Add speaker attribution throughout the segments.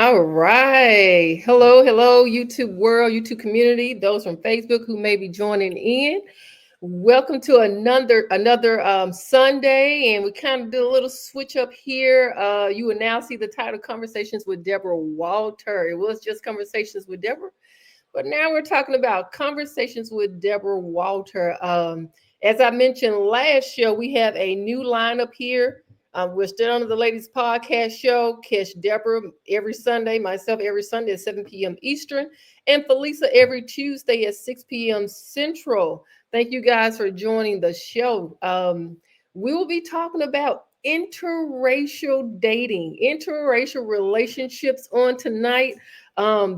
Speaker 1: All right. Hello, hello, YouTube world, YouTube community, those from Facebook who may be joining in. Welcome to another Sunday, and we kind of did a little switch up here. You will now see the title "Conversations with Deborah Walter." It was just conversations with Deborah, but now we're talking about conversations with Deborah Walter. As I mentioned last show, we have a new lineup here. We're still on the Ladies Podcast Show. Catch Deborah every Sunday, myself every Sunday at 7 p.m. Eastern, and Felisa every Tuesday at 6 p.m. Central. Thank you guys for joining the show. We will be talking about interracial dating, interracial relationships on tonight.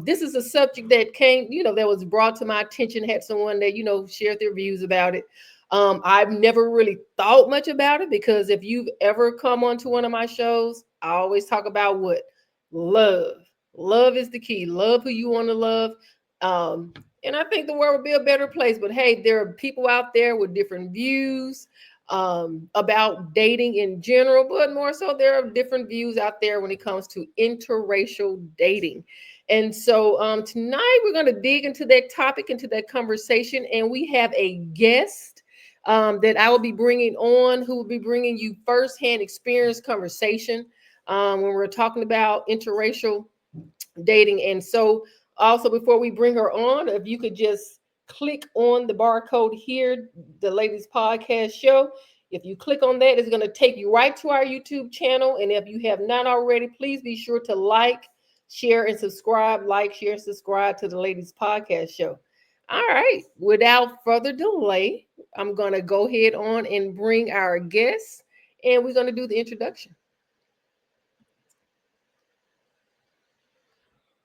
Speaker 1: This is a subject that came, that was brought to my attention, had someone that, shared their views about it. I've never really thought much about it because if you've ever come onto one of my shows, I always talk about what? Love. Love is the key. Love who you want to love. And I think the world would be a better place. But hey, there are people out there with different views about dating in general, but more so, there are different views out there when it comes to interracial dating. And so tonight we're going to dig into that topic, into that conversation, and we have a guest that I will be bringing on, who will be bringing you firsthand experience conversation when we're talking about interracial dating. And so also, before we bring her on, if you could just click on the barcode here, the Ladies Podcast Show. If you click on that, it's going to take you right to our YouTube channel. And if you have not already, please be sure to like, share, and subscribe. Like, share, subscribe to the Ladies Podcast Show. All right. Without further delay, I'm going to go ahead on and bring our guests, and we're going to do the introduction.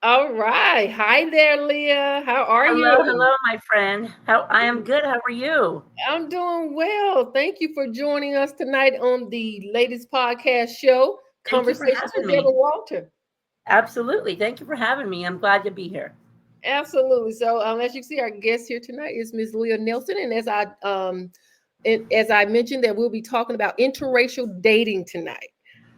Speaker 1: All right. Hi there, Leah. How are
Speaker 2: Hello,
Speaker 1: you?
Speaker 2: hello, my friend. I am good. How are you?
Speaker 1: I'm doing well. Thank you for joining us tonight on the Ladies Podcast Show,
Speaker 2: Thank you for
Speaker 1: Conversations
Speaker 2: having
Speaker 1: with Deborah
Speaker 2: me.
Speaker 1: Walter.
Speaker 2: Absolutely. Thank you for having me. I'm glad to be here.
Speaker 1: Absolutely. So, as you see, our guest here tonight is Ms. Leah Nelson, and as I mentioned, that we'll be talking about interracial dating tonight.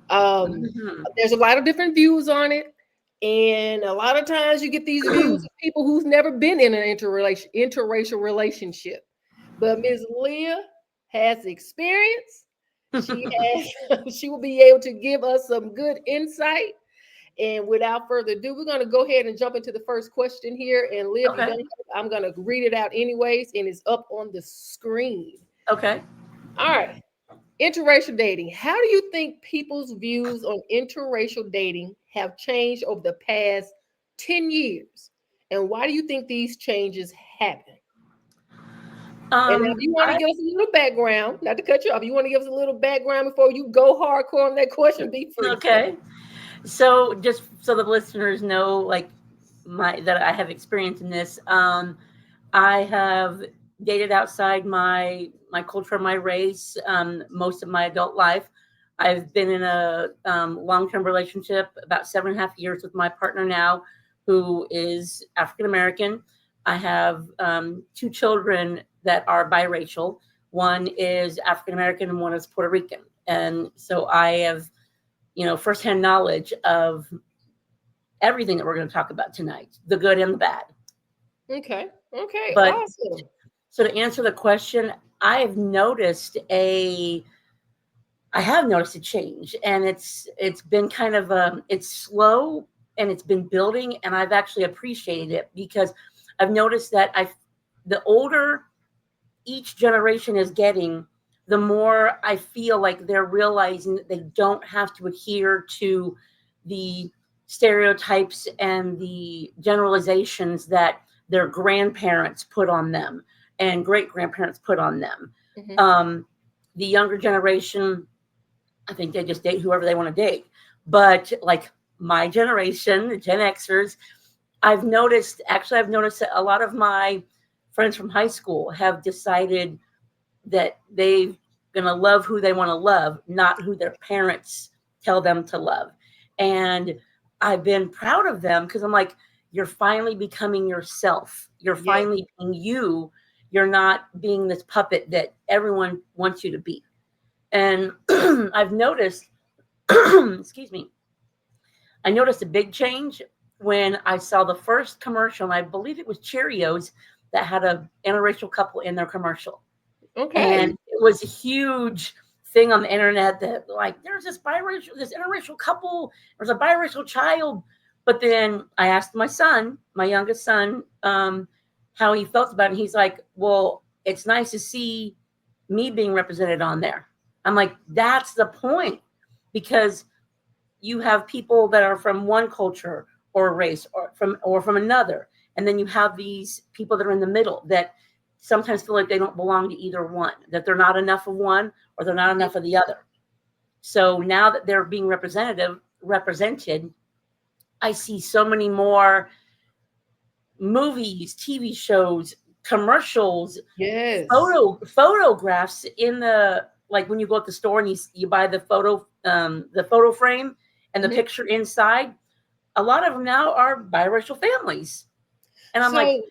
Speaker 1: There's a lot of different views on it, and a lot of times you get these views of people who's never been in an interracial relationship. But Ms. Leah has experience. She has she will be able to give us some good insight. And without further ado, we're going to go ahead and jump into the first question here. And Leah, if you
Speaker 2: Okay.
Speaker 1: don't, I'm going to read it out anyways, and it's up on the screen.
Speaker 2: Okay.
Speaker 1: All right. Interracial dating. How do you think people's views on interracial dating have changed over the past 10 years? And why do you think these changes happen? And now, if you want to
Speaker 2: I
Speaker 1: give us a little background, not to cut you off, you want to give us a little background before you go hardcore on that question, be free.
Speaker 2: okay. So just so the listeners know, like my that I have experience in this. I have dated outside my culture, my race, most of my adult life. I've been in a long-term relationship, about 7.5 years with my partner now, who is African American. I have two children that are biracial. One is African American and one is Puerto Rican. And so I have, firsthand knowledge of everything that we're going to talk about tonight, the good and the bad.
Speaker 1: Okay. Okay.
Speaker 2: But
Speaker 1: Awesome.
Speaker 2: so to answer the question, I have noticed a change, and it's been kind of it's slow, and it's been building, and I've actually appreciated it because I've noticed that the older each generation is getting, the more I feel like they're realizing that they don't have to adhere to the stereotypes and the generalizations that their grandparents put on them and great grandparents put on them.
Speaker 1: Mhm.
Speaker 2: The younger generation, I think they just date whoever they want to date. But like my generation, the Gen Xers, I've noticed that a lot of my friends from high school have decided that they're going to love who they want to love, not who their parents tell them to love. And I've been proud of them because I'm like, you're finally becoming yourself. You're
Speaker 1: Yes.
Speaker 2: finally being you. You're not being this puppet that everyone wants you to be. And I've noticed, excuse me, I noticed a big change when I saw the first commercial, and I believe it was Cheerios that had a interracial couple in their commercial. And
Speaker 1: Okay.
Speaker 2: it was a huge thing on the internet that like there's this interracial couple, there's a biracial child. But then I asked my son, my youngest son, how he felt about it. And he's like, well, it's nice to see me being represented on there. I'm like, that's the point, because you have people that are from one culture or race or from another, and then you have these people that are in the middle that sometimes feel like they don't belong to either one, that they're not enough of one or they're not enough of the other. So now that they're being represented, I see so many more movies, TV shows, commercials,
Speaker 1: Yes.
Speaker 2: photographs in the, like when you go at the store and you buy the photo frame and the
Speaker 1: Mhm.
Speaker 2: picture inside. A lot of them now are biracial families, and I'm like,
Speaker 1: So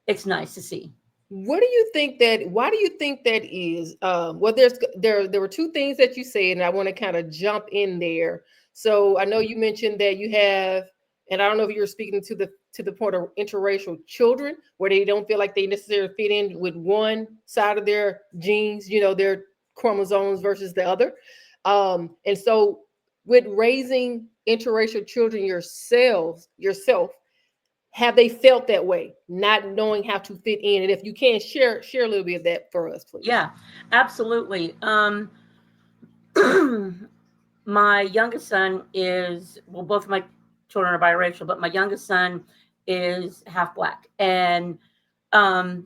Speaker 2: it's nice to see.
Speaker 1: what do you think that? Why do you think that is? Well, there were two things that you said, and I want to kind of jump in there. So I know you mentioned that you have, and I don't know if you were speaking to the point of interracial children, where they don't feel like they necessarily fit in with one side of their genes, their chromosomes versus the other. And so with raising interracial children yourself, have they felt that way, not knowing how to fit in? And if you can share a little bit of that for us, please.
Speaker 2: Yeah, absolutely. My youngest son is, well, both of my children are biracial, but my youngest son is half black, and I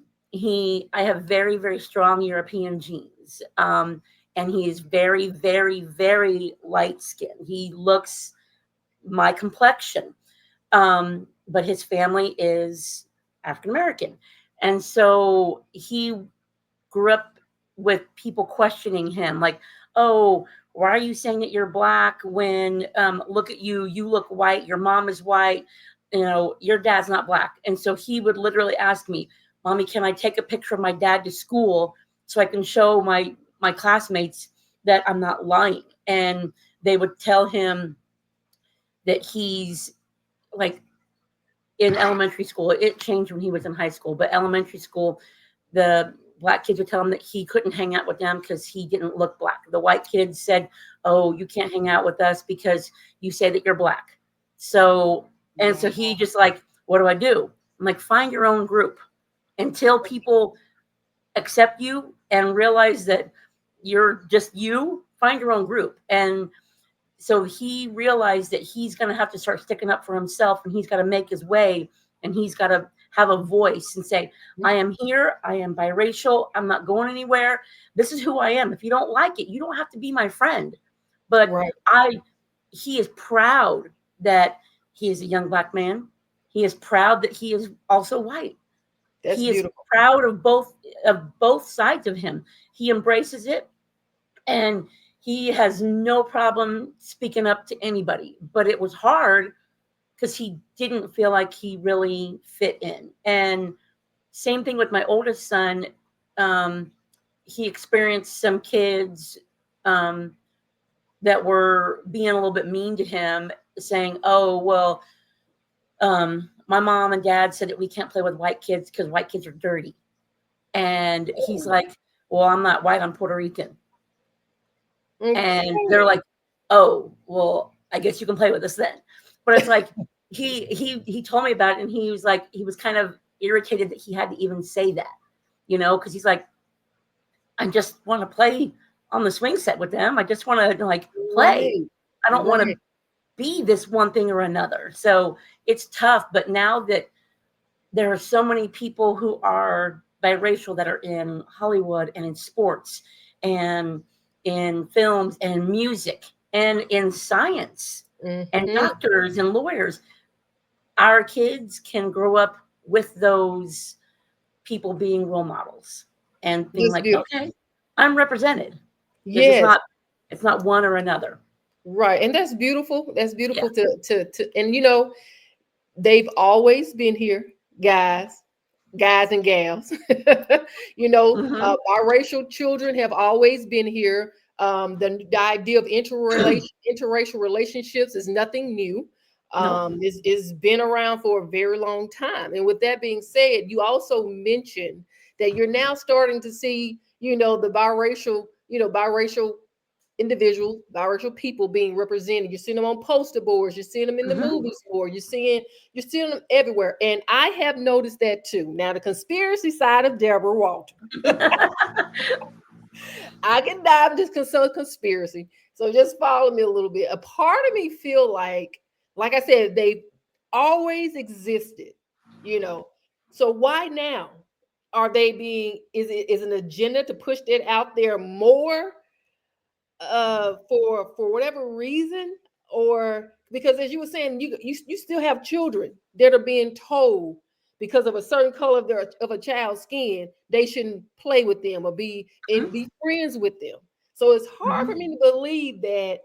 Speaker 2: have very, very strong European genes. And he is very, very, very light skinned. He looks my complexion. But his family is African American. And so he grew up with people questioning him, like, oh, why are you saying that you're black when look at you, you look white, your mom is white, your dad's not black. And so he would literally ask me, Mommy, can I take a picture of my dad to school so I can show my classmates that I'm not lying? And they would tell him that he's like, in elementary school, it changed when he was in high school, but elementary school, the black kids would tell him that he couldn't hang out with them because he didn't look black. The white kids said, oh, you can't hang out with us because you say that you're black. So, and so he
Speaker 1: Wow.
Speaker 2: just like, what do I do? I'm like, find your own group until people accept you and realize that you're just you, find your own group. And so he realized that he's going to have to start sticking up for himself, and he's got to make his way, and he's got to have a voice and say, I am here, I am biracial, I'm not going anywhere, this is who I am. If you don't like it, you don't have to be my friend. But
Speaker 1: Right.
Speaker 2: he is proud that he is a young black man. He is proud that he is also white.
Speaker 1: That's
Speaker 2: He is
Speaker 1: beautiful.
Speaker 2: proud of both sides of him. He embraces it, and he has no problem speaking up to anybody. But it was hard because he didn't feel like he really fit in. And same thing with my oldest son. Um, he experienced some kids that were being a little bit mean to him, saying, "Oh, well, my mom and dad said that we can't play with white kids because white kids are dirty." And he's
Speaker 1: Oh,
Speaker 2: like, "Well, I'm not white; I'm Puerto Rican." And they're
Speaker 1: okay.
Speaker 2: like, "Oh, well, I guess you can play with us then." But it's like he told me about it, and he was kind of irritated that he had to even say that, because he's like, "I just want to play on the swing set with them. I just want to like play.
Speaker 1: Right.
Speaker 2: I don't want to
Speaker 1: Right.
Speaker 2: be this one thing or another." So it's tough. But now that there are so many people who are biracial that are in Hollywood and in sports and in films and music and in science and
Speaker 1: Hmm.
Speaker 2: doctors and lawyers. Our kids can grow up with those people being role models and being
Speaker 1: That's
Speaker 2: like,
Speaker 1: beautiful.
Speaker 2: okay, I'm represented, because it's
Speaker 1: Yes.
Speaker 2: not it's not one or another.
Speaker 1: Right. And that's beautiful. That's
Speaker 2: Yeah.
Speaker 1: beautiful to and they've always been here, guys and gals.
Speaker 2: Hmm.
Speaker 1: Biracial children have always been here. The idea of interracial relationships is nothing new.
Speaker 2: No.
Speaker 1: Is been around for a very long time. And with that being said, you also mentioned that you're now starting to see, the biracial individuals, biracial people being represented. You're seeing them on poster boards. You're seeing them in the
Speaker 2: Mhm.
Speaker 1: movie store. You're seeing them everywhere. And I have noticed that too. Now, the conspiracy side of Deborah Walter, I can dive into some conspiracy. So just follow me a little bit. A part of me feel like I said, they've always existed. You know, so why now? Are they being? Is an agenda to push that out there more? For whatever reason, or because, as you were saying, you still have children that are being told because of a certain color of a child's skin they shouldn't play with them or be friends with them. So it's hard for
Speaker 2: Mhm.
Speaker 1: me to believe that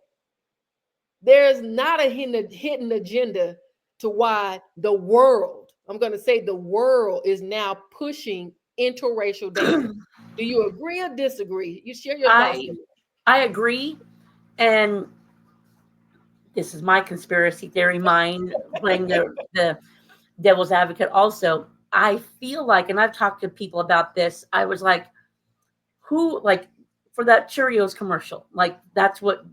Speaker 1: there's not a hidden agenda to why the world, I'm going to say the world, is now pushing interracial dating. Do you agree or disagree? You share your thoughts
Speaker 2: I
Speaker 1: with me.
Speaker 2: I agree, and this is my conspiracy theory mind playing the devil's advocate. Also, I feel like, and I've talked to people about this. I was like, who like for that Cheerios commercial? Like that's what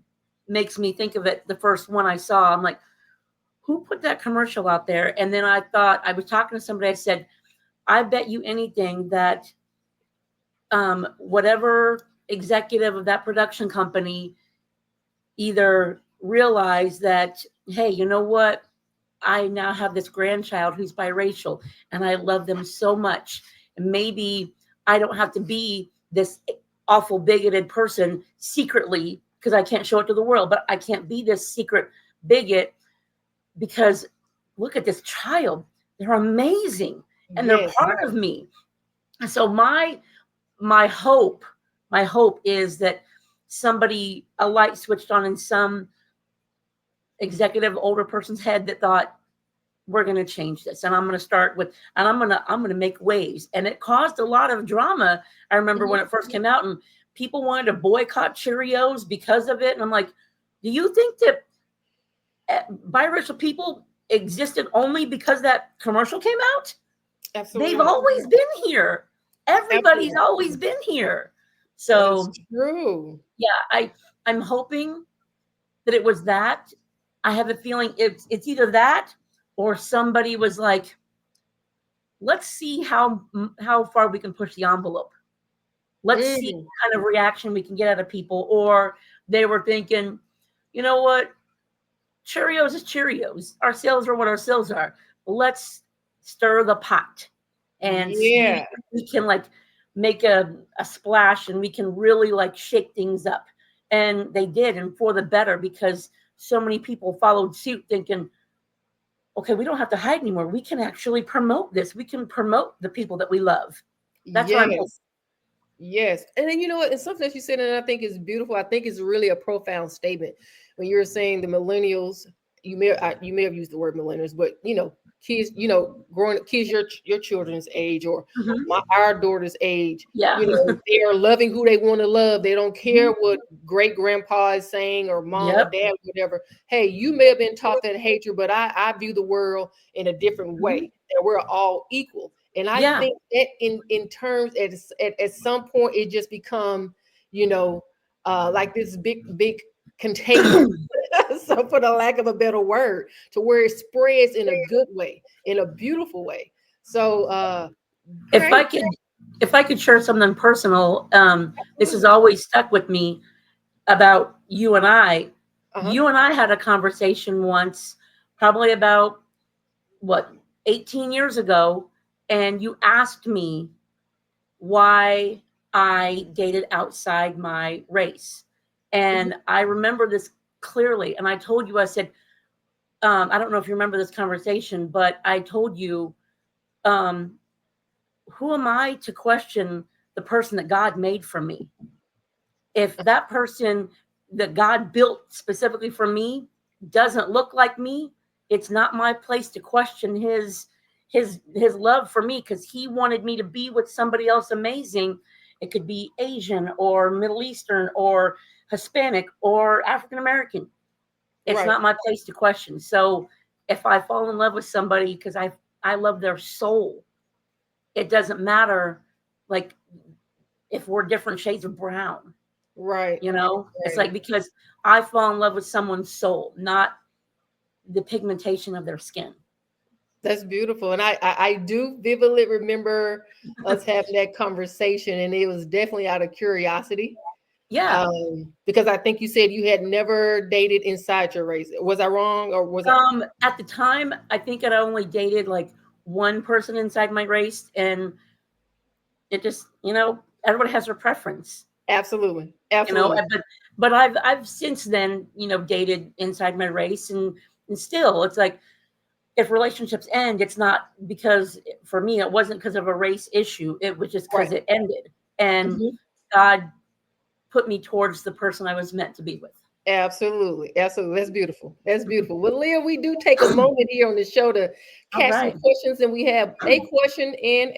Speaker 2: makes me think of it. The first one I saw, I'm like, who put that commercial out there? And then I thought I was talking to somebody. I said, I bet you anything that whatever executive of that production company either realized that, hey, you know what? I now have this grandchild who's biracial and I love them so much. And maybe I don't have to be this awful bigoted person secretly because I can't show it to the world, but I can't be this secret bigot because look at this child. They're amazing and they're
Speaker 1: Yes.
Speaker 2: part of me. And so my hope, my hope is that somebody, a light switched on in some executive older person's head that thought, we're going to change this, and I'm going to start with, and I'm going to make waves. And it caused a lot of drama. I remember when it first came out and people wanted to boycott Cheerios because of it. And I'm like, do you think that biracial people existed only because that commercial came out? They've
Speaker 1: Absolutely.
Speaker 2: always been here. Everybody's
Speaker 1: Absolutely.
Speaker 2: always been here.
Speaker 1: That is
Speaker 2: So
Speaker 1: true.
Speaker 2: yeah, I'm hoping that it was that. I have a feeling it's either that or somebody was like, let's see how far we can push the envelope. Let's see
Speaker 1: Mm,
Speaker 2: what kind of reaction we can get out of people. Or they were thinking, you know what, Cheerios is Cheerios. Our sales are what our sales are. Let's stir the pot and see
Speaker 1: yeah.
Speaker 2: if we can like make a splash and we can really like shake things up. And they did, and for the better, because so many people followed suit thinking, okay, we don't have to hide anymore. We can actually promote this. We can promote the people that we love. That's what I'm hoping.
Speaker 1: Yes. Yes. And then, you know what? It's something that you said, and I think is beautiful. I think it's really a profound statement when you're saying the millennials. You may have used the word millennials, but kids, growing kids your children's age, or
Speaker 2: Mhm.
Speaker 1: our daughter's age.
Speaker 2: Yeah.
Speaker 1: They are loving who they want to love. They don't care
Speaker 2: Mhm.
Speaker 1: what great grandpa is saying, or mom or
Speaker 2: Yep.
Speaker 1: dad, whatever. Hey, you may have been taught that hatred, but I view the world in a different
Speaker 2: Mhm.
Speaker 1: way. That we're all equal. And I
Speaker 2: Yeah.
Speaker 1: think that in terms at some point it just become, you know, like this big contagion. So, for the lack of a better word, to where it spreads in a good way, in a beautiful way. So,
Speaker 2: if
Speaker 1: great.
Speaker 2: I could if I could share something personal, this has
Speaker 1: Absolutely.
Speaker 2: always stuck with me about you and I.
Speaker 1: Uh-huh.
Speaker 2: You and I had a conversation once, probably about what, 18 years ago, and you asked me why I dated outside my race.
Speaker 1: Mhm.
Speaker 2: And I remember this clearly. And I told you, I said, I don't know if you remember this conversation, but I told you, um, who am I to question the person that God made for me? If that person that God built specifically for me doesn't look like me, it's not my place to question his love for me, because he wanted me to be with somebody else amazing. It could be Asian or Middle Eastern or Hispanic or African American. It's
Speaker 1: Right.
Speaker 2: not my place to question. So if I fall in love with somebody because I love their soul, it doesn't matter like if we're different shades of brown.
Speaker 1: Right.
Speaker 2: It's
Speaker 1: Right.
Speaker 2: like because I fall in love with someone's soul, not the pigmentation of their skin.
Speaker 1: That's beautiful. And I do vividly remember us having that conversation, and it was definitely out of curiosity.
Speaker 2: Yeah.
Speaker 1: Because I think you said you had never dated inside your race. Was I wrong, or was I?
Speaker 2: At the time, I think I'd only dated like one person inside my race, and it just, everybody has their preference.
Speaker 1: Absolutely.
Speaker 2: you know
Speaker 1: Absolutely.
Speaker 2: but I've since then dated inside my race, and still it's like if relationships end, it's not because for me it wasn't because of a race issue, it was just because
Speaker 1: Right.
Speaker 2: it ended, and
Speaker 1: Mhm.
Speaker 2: God put me towards the person I was meant to be with.
Speaker 1: Absolutely. Absolutely. That's beautiful. That's beautiful. Well, Leah, we do take a moment here on the show to
Speaker 2: All
Speaker 1: catch some
Speaker 2: right.
Speaker 1: questions, and we have a question and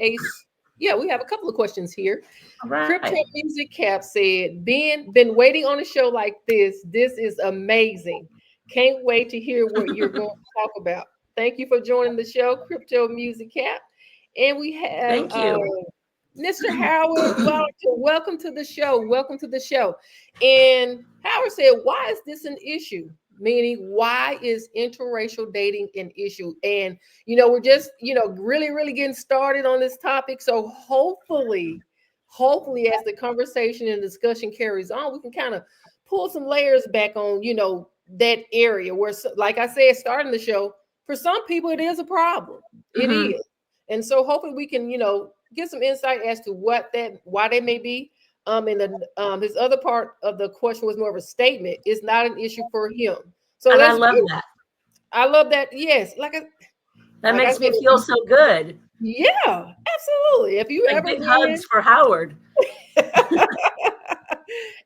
Speaker 1: yeah, we have a couple of questions here.
Speaker 2: All
Speaker 1: Crypto
Speaker 2: right.
Speaker 1: Music Cap said, been waiting on a show like this. This is amazing. Can't wait to hear what you're going to talk about. Thank you for joining the show, Crypto Music Cap. And we have
Speaker 2: Thank you.
Speaker 1: Mr. Howard. Welcome to the show. Welcome to the show. And Howard said, why is this an issue? Meaning, why is interracial dating an issue? And, we're just, really, really getting started on this topic. So hopefully, as the conversation and discussion carries on, we can kind of pull some layers back on, that area where, like I said, starting the show, for some people, it is a problem. It
Speaker 2: Mhm.
Speaker 1: is. And so hopefully we can, get some insight as to why they may be. And then his other part of the question was more of a statement. It's not an issue for him. So
Speaker 2: And I
Speaker 1: that's
Speaker 2: love
Speaker 1: beautiful.
Speaker 2: that.
Speaker 1: I love that. Yes,
Speaker 2: That
Speaker 1: like I
Speaker 2: makes me feel
Speaker 1: said,
Speaker 2: so good.
Speaker 1: yeah, absolutely. If you
Speaker 2: Like
Speaker 1: ever
Speaker 2: big hugs
Speaker 1: been
Speaker 2: for Howard.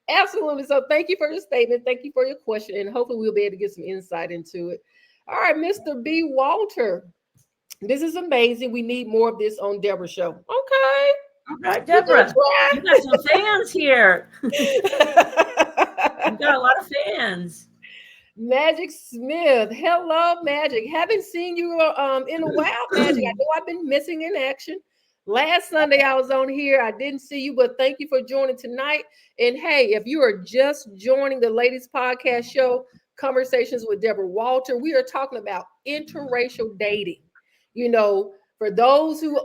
Speaker 1: absolutely. So thank you for your statement. Thank you for your question. And hopefully we'll be able to get some insight into it. All right, Mr. B. Walter. This is amazing. We need more of this on Deborah's show. Okay.
Speaker 2: All right,
Speaker 1: We're
Speaker 2: Deborah, you got some fans here.
Speaker 1: gonna
Speaker 2: You got a lot of fans.
Speaker 1: Magic Smith. Hello, Magic. Haven't seen you in a while, Magic. I know I've been missing in action. Last Sunday I was on here. I didn't see you, but thank you for joining tonight. And hey, if you are just joining the Ladies Podcast Show, Conversations with Deborah Walter, we are talking about interracial dating. For those who,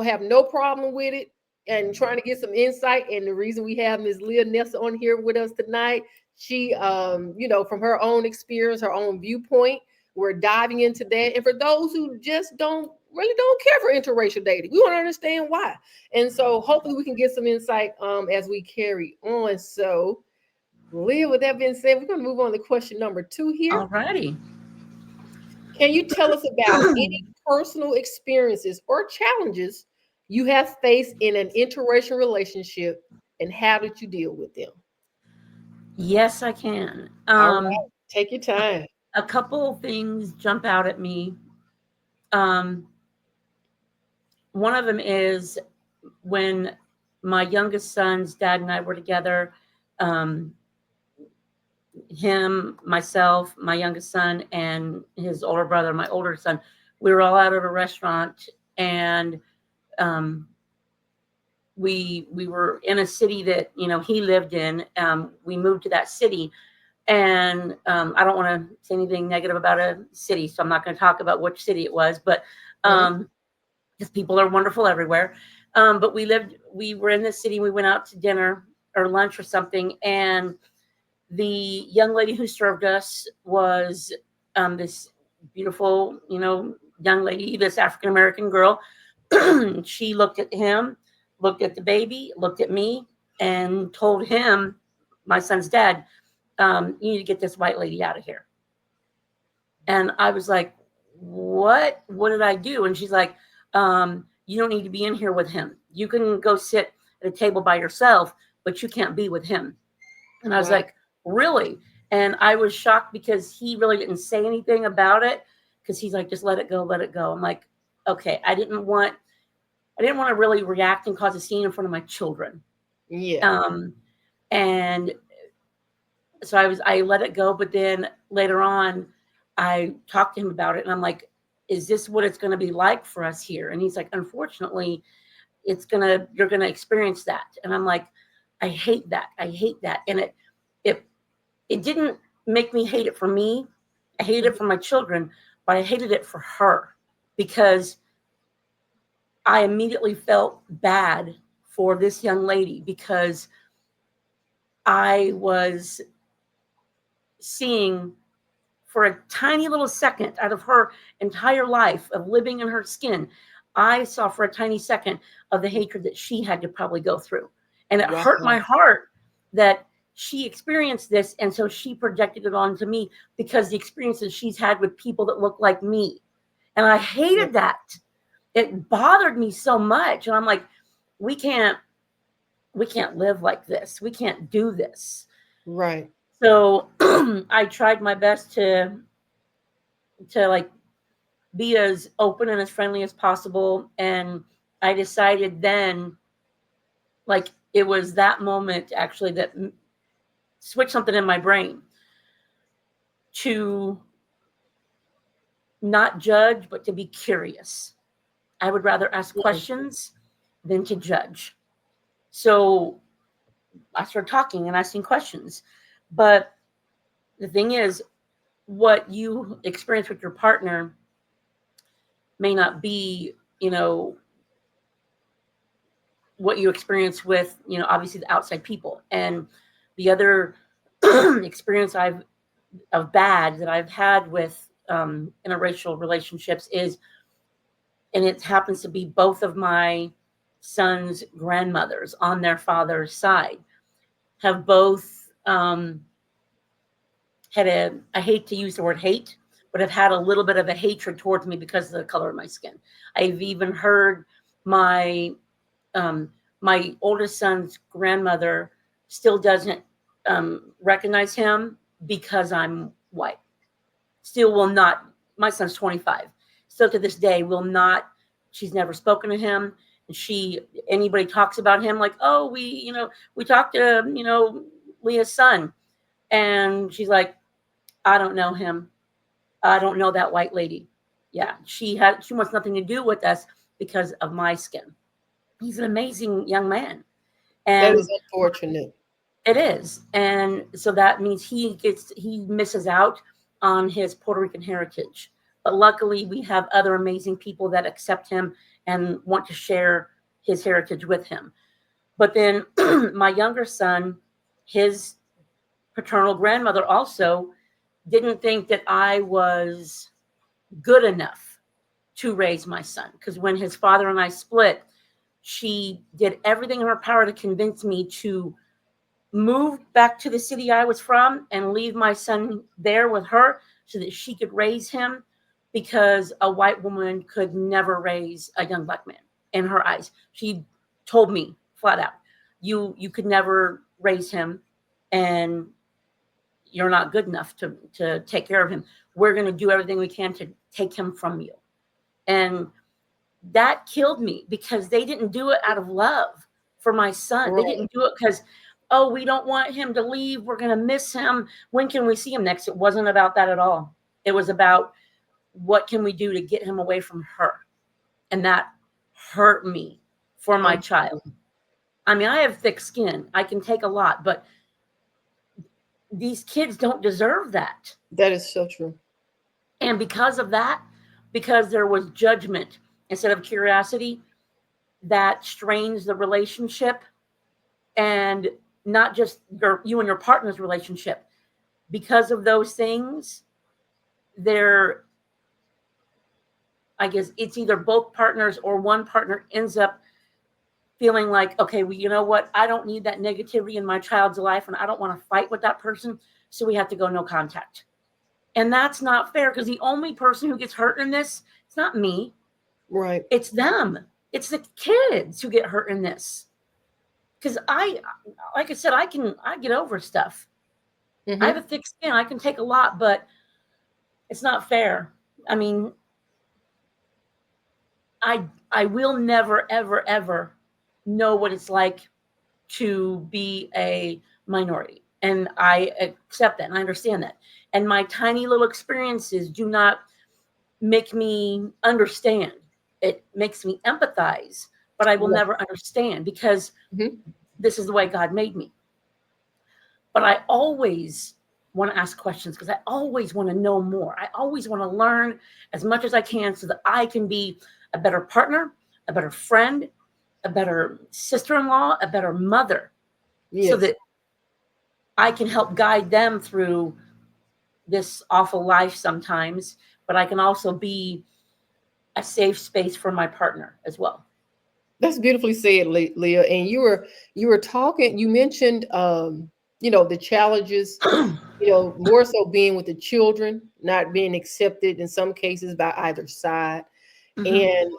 Speaker 1: have no problem with it and trying to get some insight. And the reason we have Ms. Leah Nessa on here with us tonight, she, from her own experience, her own viewpoint, we're diving into that. And for those who just don't care for interracial dating, we want to understand why. And so hopefully we can get some insight as we carry on. So, Leah, with that being said, we're going to move on to question number 2 here.
Speaker 2: All righty.
Speaker 1: Can you tell us about any personal experiences or challenges you have faced in an interracial relationship, and how did you deal with them?
Speaker 2: Yes, I can.
Speaker 1: All right, take your time.
Speaker 2: A couple of things jump out at me. Um, One of them is when my youngest son's dad and I were together. Um, Him, myself, my youngest son, and his older brother, my older son, we were all out at a restaurant, and um, we were in a city that he lived in. We moved to that city, and I don't want to say anything negative about a city, so I'm not going to talk about which city it was, but
Speaker 1: Mhm.
Speaker 2: because people are wonderful everywhere. But we were in the city. We went out to dinner or lunch or something, and the young lady who served us was this beautiful, young lady, this African American girl. She looked at him, looked at the baby, looked at me, and told him, my son's dad, you need to get this white lady out of here. And I was like, what? What did I do? And she's like, you don't need to be in here with him. You can go sit at a table by yourself, but you can't be with him. And I was
Speaker 1: Wow.
Speaker 2: like, really? And I was shocked because he really didn't say anything about it, because he's like, just let it go, let it go. I'm like, okay, I didn't want to really react and cause a scene in front of my children.
Speaker 1: Yeah.
Speaker 2: Um, and so I let it go, but then later on I talked to him about it, and I'm like, is this what it's going to be like for us here? And he's like, unfortunately, you're gonna experience that. And I'm like, I hate that. I hate that. And it it didn't make me hate it for me. I hated it for my children, but I hated it for her because I immediately felt bad for this young lady because I was seeing for a tiny little second out of her entire life of living in her skin, I saw for a tiny second of the hatred that she had to probably go through. And it
Speaker 1: Wow.
Speaker 2: hurt my heart that she experienced this. And so she projected it onto me because the experiences she's had with people that look like me. And I hated that. It bothered me so much. And I'm like, we can't live like this. We can't do this.
Speaker 1: Right.
Speaker 2: So I tried my best to like be as open and as friendly as possible. And I decided then, like, it was that moment actually that switched something in my brain to not judge, but to be curious. I would rather ask questions than to judge. So I started talking and asking questions. But the thing is, what you experience with your partner may not be, what you experience with, obviously the outside people. And the other experience of bad that I've had with interracial relationships is, and it happens to be both of my son's grandmothers on their father's side have both had I hate to use the word hate, but have had a little bit of a hatred towards me because of the color of my skin. I've even heard my my oldest son's grandmother still doesn't recognize him because I'm white. Still will not. My son's 25. Still to this day will not. She's never spoken to him. And anybody talks about him like, oh, we talked to, Leah's son. And she's like, I don't know him. I don't know that white lady. Yeah, she wants nothing to do with us because of my skin. He's an amazing young man.
Speaker 1: That
Speaker 2: And
Speaker 1: is unfortunate.
Speaker 2: it is. And so that means he misses out on his Puerto Rican heritage. But luckily, we have other amazing people that accept him and want to share his heritage with him. But then my younger son, his paternal grandmother also didn't think that I was good enough to raise my son. Because when his father and I split, she did everything in her power to convince me to move back to the city I was from and leave my son there with her so that she could raise him, because a white woman could never raise a young black man in her eyes. She told me flat out, you could never raise him, and you're not good enough to take care of him. We're going to do everything we can to take him from you. And that killed me because they didn't do it out of love for my son. They didn't do it because, oh, we don't want him to leave. We're going to miss him. When can we see him next? It wasn't about that at all. It was about what can we do to get him away from her. And that hurt me for my child. I mean, I have thick skin. I can take a lot, but these kids don't deserve that.
Speaker 1: That is so true.
Speaker 2: And because of that, because there was judgment instead of curiosity, that strains the relationship, and not just you and your partner's relationship. Because of those things, I guess it's either both partners or one partner ends up feeling like, okay, well, you know what? I don't need that negativity in my child's life, and I don't want to fight with that person. So we have to go no contact. And that's not fair, because the only person who gets hurt in this, it's not me.
Speaker 1: Right.
Speaker 2: It's them. It's the kids who get hurt in this. Because like I said, I get over stuff. I have a thick skin. I can take a lot, but it's not fair. I mean, I will never, ever know what it's like to be a minority. And I accept that and I understand that. And my tiny little experiences do not make me understand. It makes me empathize, but I will
Speaker 1: Right.
Speaker 2: never understand because
Speaker 1: Mhm.
Speaker 2: this is the way God made me. But I always want to ask questions because I always want to know more. I always want to learn as much as I can so that I can be a better partner, a better friend, a better sister-in-law, a better mother, so
Speaker 1: Yes.
Speaker 2: that I can help guide them through this awful life sometimes, but I can also be a safe space for my partner as well.
Speaker 1: That's beautifully said, Leah. And you were talking. You mentioned, the challenges. More so being with the children, not being accepted in some cases by either side,
Speaker 2: Mhm,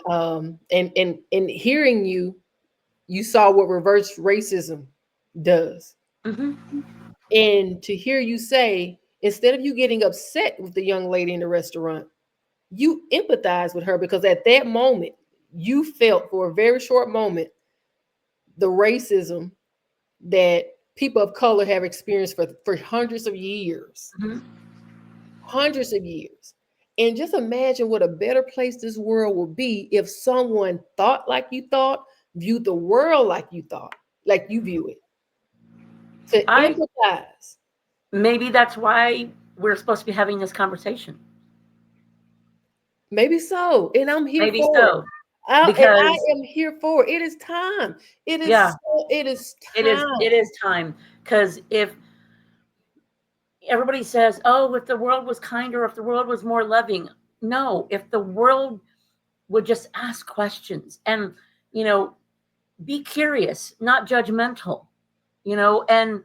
Speaker 1: and hearing you saw what reverse racism does,
Speaker 2: mhm.
Speaker 1: and to hear you say instead of you getting upset with the young lady in the restaurant, you empathize with her because at that moment you felt for a very short moment the racism that people of color have experienced for hundreds of years.
Speaker 2: Mhm.
Speaker 1: Hundreds of years. And just imagine what a better place this world would be if someone thought like you thought, viewed the world like you thought, like you view it. To
Speaker 2: I
Speaker 1: empathize.
Speaker 2: Maybe that's why we're supposed to be having this conversation.
Speaker 1: Maybe so. And I'm here
Speaker 2: Maybe
Speaker 1: for it.
Speaker 2: so,
Speaker 1: I
Speaker 2: because
Speaker 1: am here for it. It is time.
Speaker 2: yeah,
Speaker 1: It is
Speaker 2: it
Speaker 1: time.
Speaker 2: is time. Because if everybody says, "Oh, if the world was kinder, if the world was more loving," no, if the world would just ask questions and you know be curious, not judgmental, and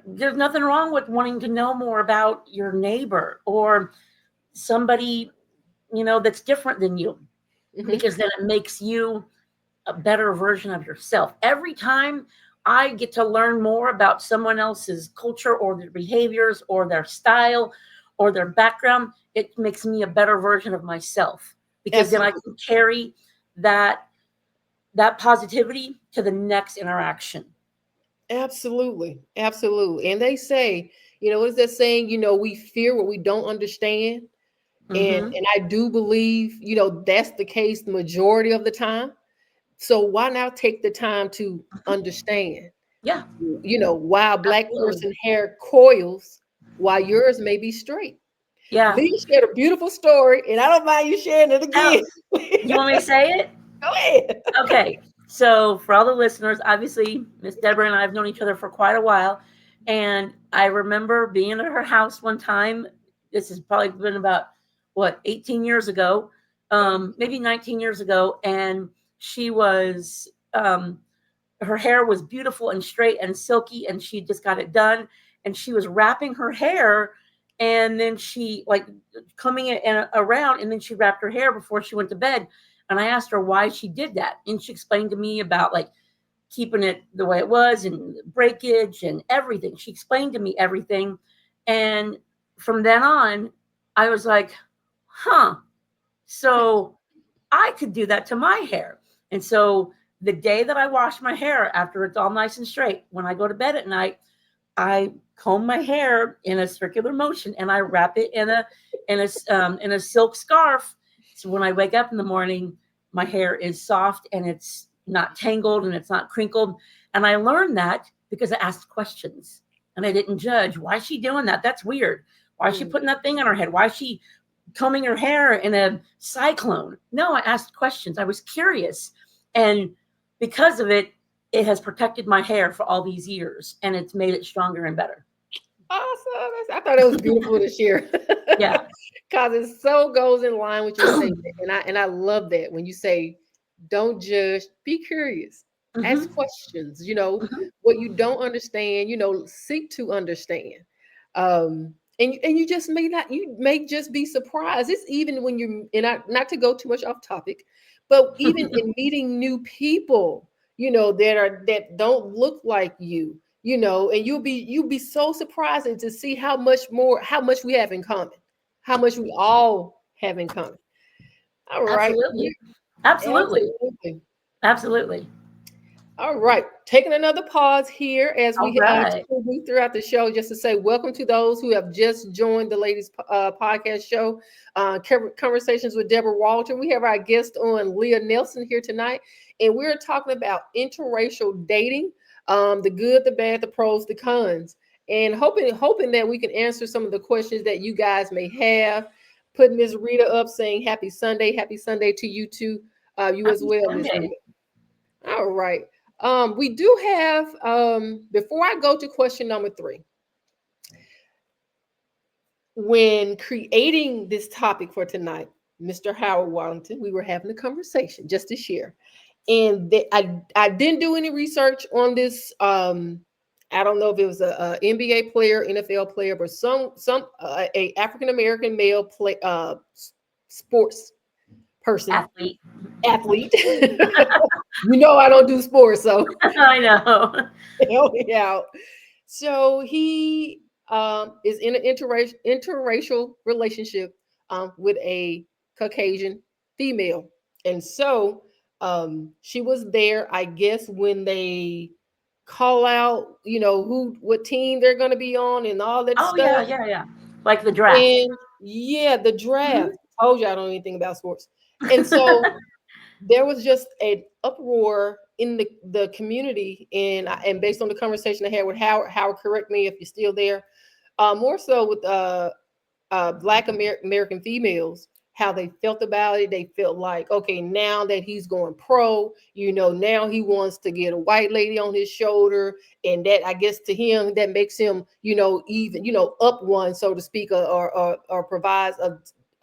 Speaker 2: there's nothing wrong with wanting to know more about your neighbor or somebody that's different than you,
Speaker 1: Mhm.
Speaker 2: because then it makes you a better version of yourself. Every time I get to learn more about someone else's culture or their behaviors or their style or their background, it makes me a better version of myself, because then I
Speaker 1: Absolutely.
Speaker 2: can carry that positivity to the next interaction.
Speaker 1: Absolutely. Absolutely. And they say, what is that saying? We fear what we don't understand. And
Speaker 2: Hmm.
Speaker 1: and I do believe, that's the case the majority of the time. So why not take the time to understand,
Speaker 2: Yeah,
Speaker 1: why a black
Speaker 2: absolutely.
Speaker 1: person hair coils while yours may be straight.
Speaker 2: Yeah.
Speaker 1: Lee shared a beautiful story, and I don't mind you sharing it
Speaker 2: Oh,
Speaker 1: again.
Speaker 2: you want me to say it?
Speaker 1: Go ahead.
Speaker 2: Okay. So, for all the listeners, obviously, Miss Deborah and I have known each other for quite a while. And I remember being at her house one time. This has probably been about, what, 18 years ago, maybe 19 years ago. And she was, her hair was beautiful and straight and silky, and she just got it done. And she was wrapping her hair, and then she, like, combing it around, and then she wrapped her hair before she went to bed. And I asked her why she did that, and she explained to me about, like, keeping it the way it was and breakage and everything. She explained to me everything, and from then on, I was like, huh, so I could do that to my hair. And so the day that I wash my hair after it's all nice and straight, when I go to bed at night, I comb my hair in a circular motion and I wrap it in a silk scarf. So when I wake up in the morning, my hair is soft and it's not tangled and it's not crinkled. And I learned that because I asked questions and I didn't judge. Why is she doing that? That's weird. Why is she
Speaker 1: Mm,
Speaker 2: putting that thing on her head? Why is she combing her hair in a cyclone? No, I asked questions. I was curious. And because of it, it has protected my hair for all these years and it's made it stronger and better.
Speaker 1: awesome. I thought it was beautiful to share.
Speaker 2: Yeah.
Speaker 1: Because it so goes in line with your statement. And I love that when you say, don't judge, be curious, ask
Speaker 2: Hmm.
Speaker 1: questions,
Speaker 2: Hmm.
Speaker 1: what you don't understand, seek to understand. And you may just be surprised. It's even when you and I, not to go too much off topic, but even in meeting new people, that don't look like you, and you'll be so surprised to see how much we have in common, how much we all have in common. All right.
Speaker 2: Absolutely. Absolutely.
Speaker 1: Absolutely.
Speaker 2: Absolutely.
Speaker 1: All right, taking another pause here as
Speaker 2: All
Speaker 1: we
Speaker 2: right.
Speaker 1: move throughout the show, just to say welcome to those who have just joined the ladies podcast show, Conversations with Deborah Walter. We have our guest on, Leah Nelson, here tonight, and we're talking about interracial dating, the good, the bad, the pros, the cons, and hoping that we can answer some of the questions that you guys may have. Put Miss Rita up saying happy Sunday to you too, you as
Speaker 2: Happy
Speaker 1: well, Miss
Speaker 2: Sunday.
Speaker 1: Rita. All right. We do have, before I go to question number 3, when creating this topic for tonight, Mr. Howard Wallington, we were having a conversation just to share. And I didn't do any research on this. I don't know if it was a NBA player, NFL player, but some a African American male sports person,
Speaker 2: Athlete.
Speaker 1: athlete. I don't do sports, so
Speaker 2: I know.
Speaker 1: help me out. So he is in an interracial relationship with a Caucasian female, and so she was there, I guess, when they call out, what team they're going to be on and all that
Speaker 2: Oh
Speaker 1: stuff.
Speaker 2: yeah, yeah, yeah. Like the draft.
Speaker 1: And yeah, the
Speaker 2: Mhm.
Speaker 1: draft. Told you I don't know anything about sports, and so there was just an uproar in the community, and based on the conversation I had with Howard, correct me if you're still there, more so with Black American females, how they felt about it. They felt like, okay, now that he's going pro, now he wants to get a white lady on his shoulder, and that, I guess, to him, that makes him, even, up one, so to speak, or provides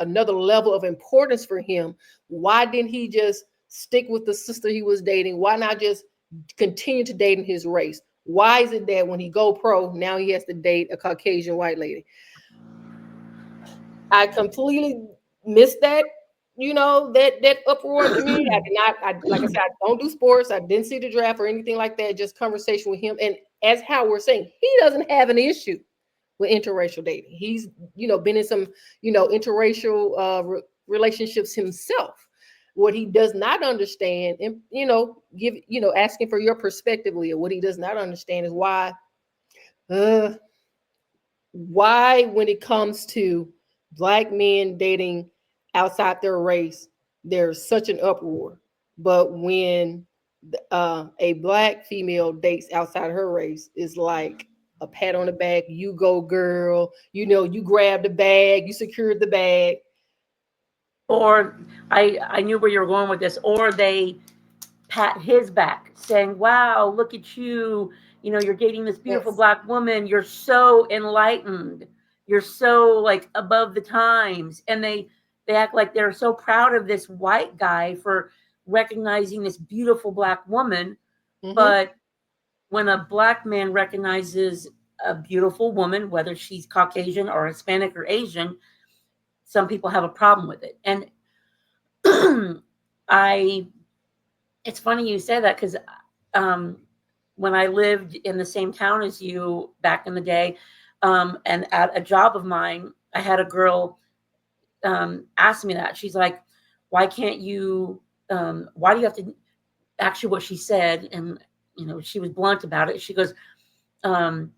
Speaker 1: another level of importance for him. Why didn't he just stick with the sister he was dating? Why not just continue to date in his race? Why is it that when he go pro, now he has to date a Caucasian white lady? I completely missed that, that uproar in the community. I did not, like I said, I don't do sports. I didn't see the draft or anything like that. Just conversation with him. And as how we're saying, he doesn't have an issue with interracial dating. He's, been in some, interracial relationships himself. What he does not understand, and asking for your perspective, Leah, what he does not understand is uh, why when it comes to Black men dating outside their race, there's such an uproar, but when a Black female dates outside her race, is like a pat on the back. You go, girl. You grabbed the bag, you secured the bag.
Speaker 2: Or I knew where you were going with this. Or they pat his back, saying, "Wow, look at you! You know, you're dating this beautiful
Speaker 1: Yes.
Speaker 2: Black woman. You're so enlightened. You're so like above the times." And they act like they're so proud of this white guy for recognizing this beautiful Black woman.
Speaker 1: Mm-hmm.
Speaker 2: But when a Black man recognizes a beautiful woman, whether she's Caucasian or Hispanic or Asian, some people have a problem with it. And I it's funny you say that because um, when I lived in the same town as you back in the day, and at a job of mine, I had a girl ask me that. She's like, "Why can't you? Why do you have to?" Actually, what she said, and she was blunt about it. She goes, um,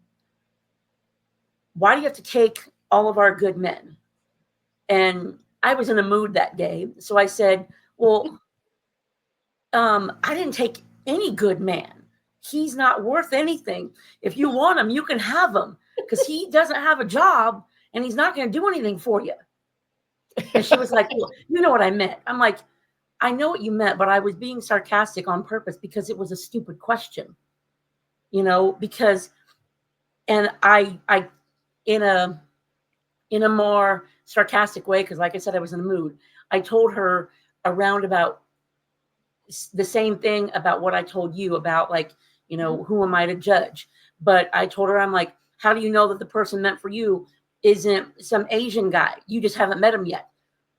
Speaker 2: "Why do you have to take all of our good men?" And I was in a mood that day, so I said, "Well, I didn't take any good man. He's not worth anything. If you want him, you can have him because he doesn't have a job and he's not going to do anything for you." And she was like, "Well, you know what I meant." I'm like, "I know what you meant, but I was being sarcastic on purpose because it was a stupid question, because, and I, in a, in a more sarcastic way, because like I said, I was in a mood. I told her around about the same thing about what I told you about, like, who am I to judge? But I told her, I'm like, how do you know that the person meant for you isn't some Asian guy? You just haven't met him yet.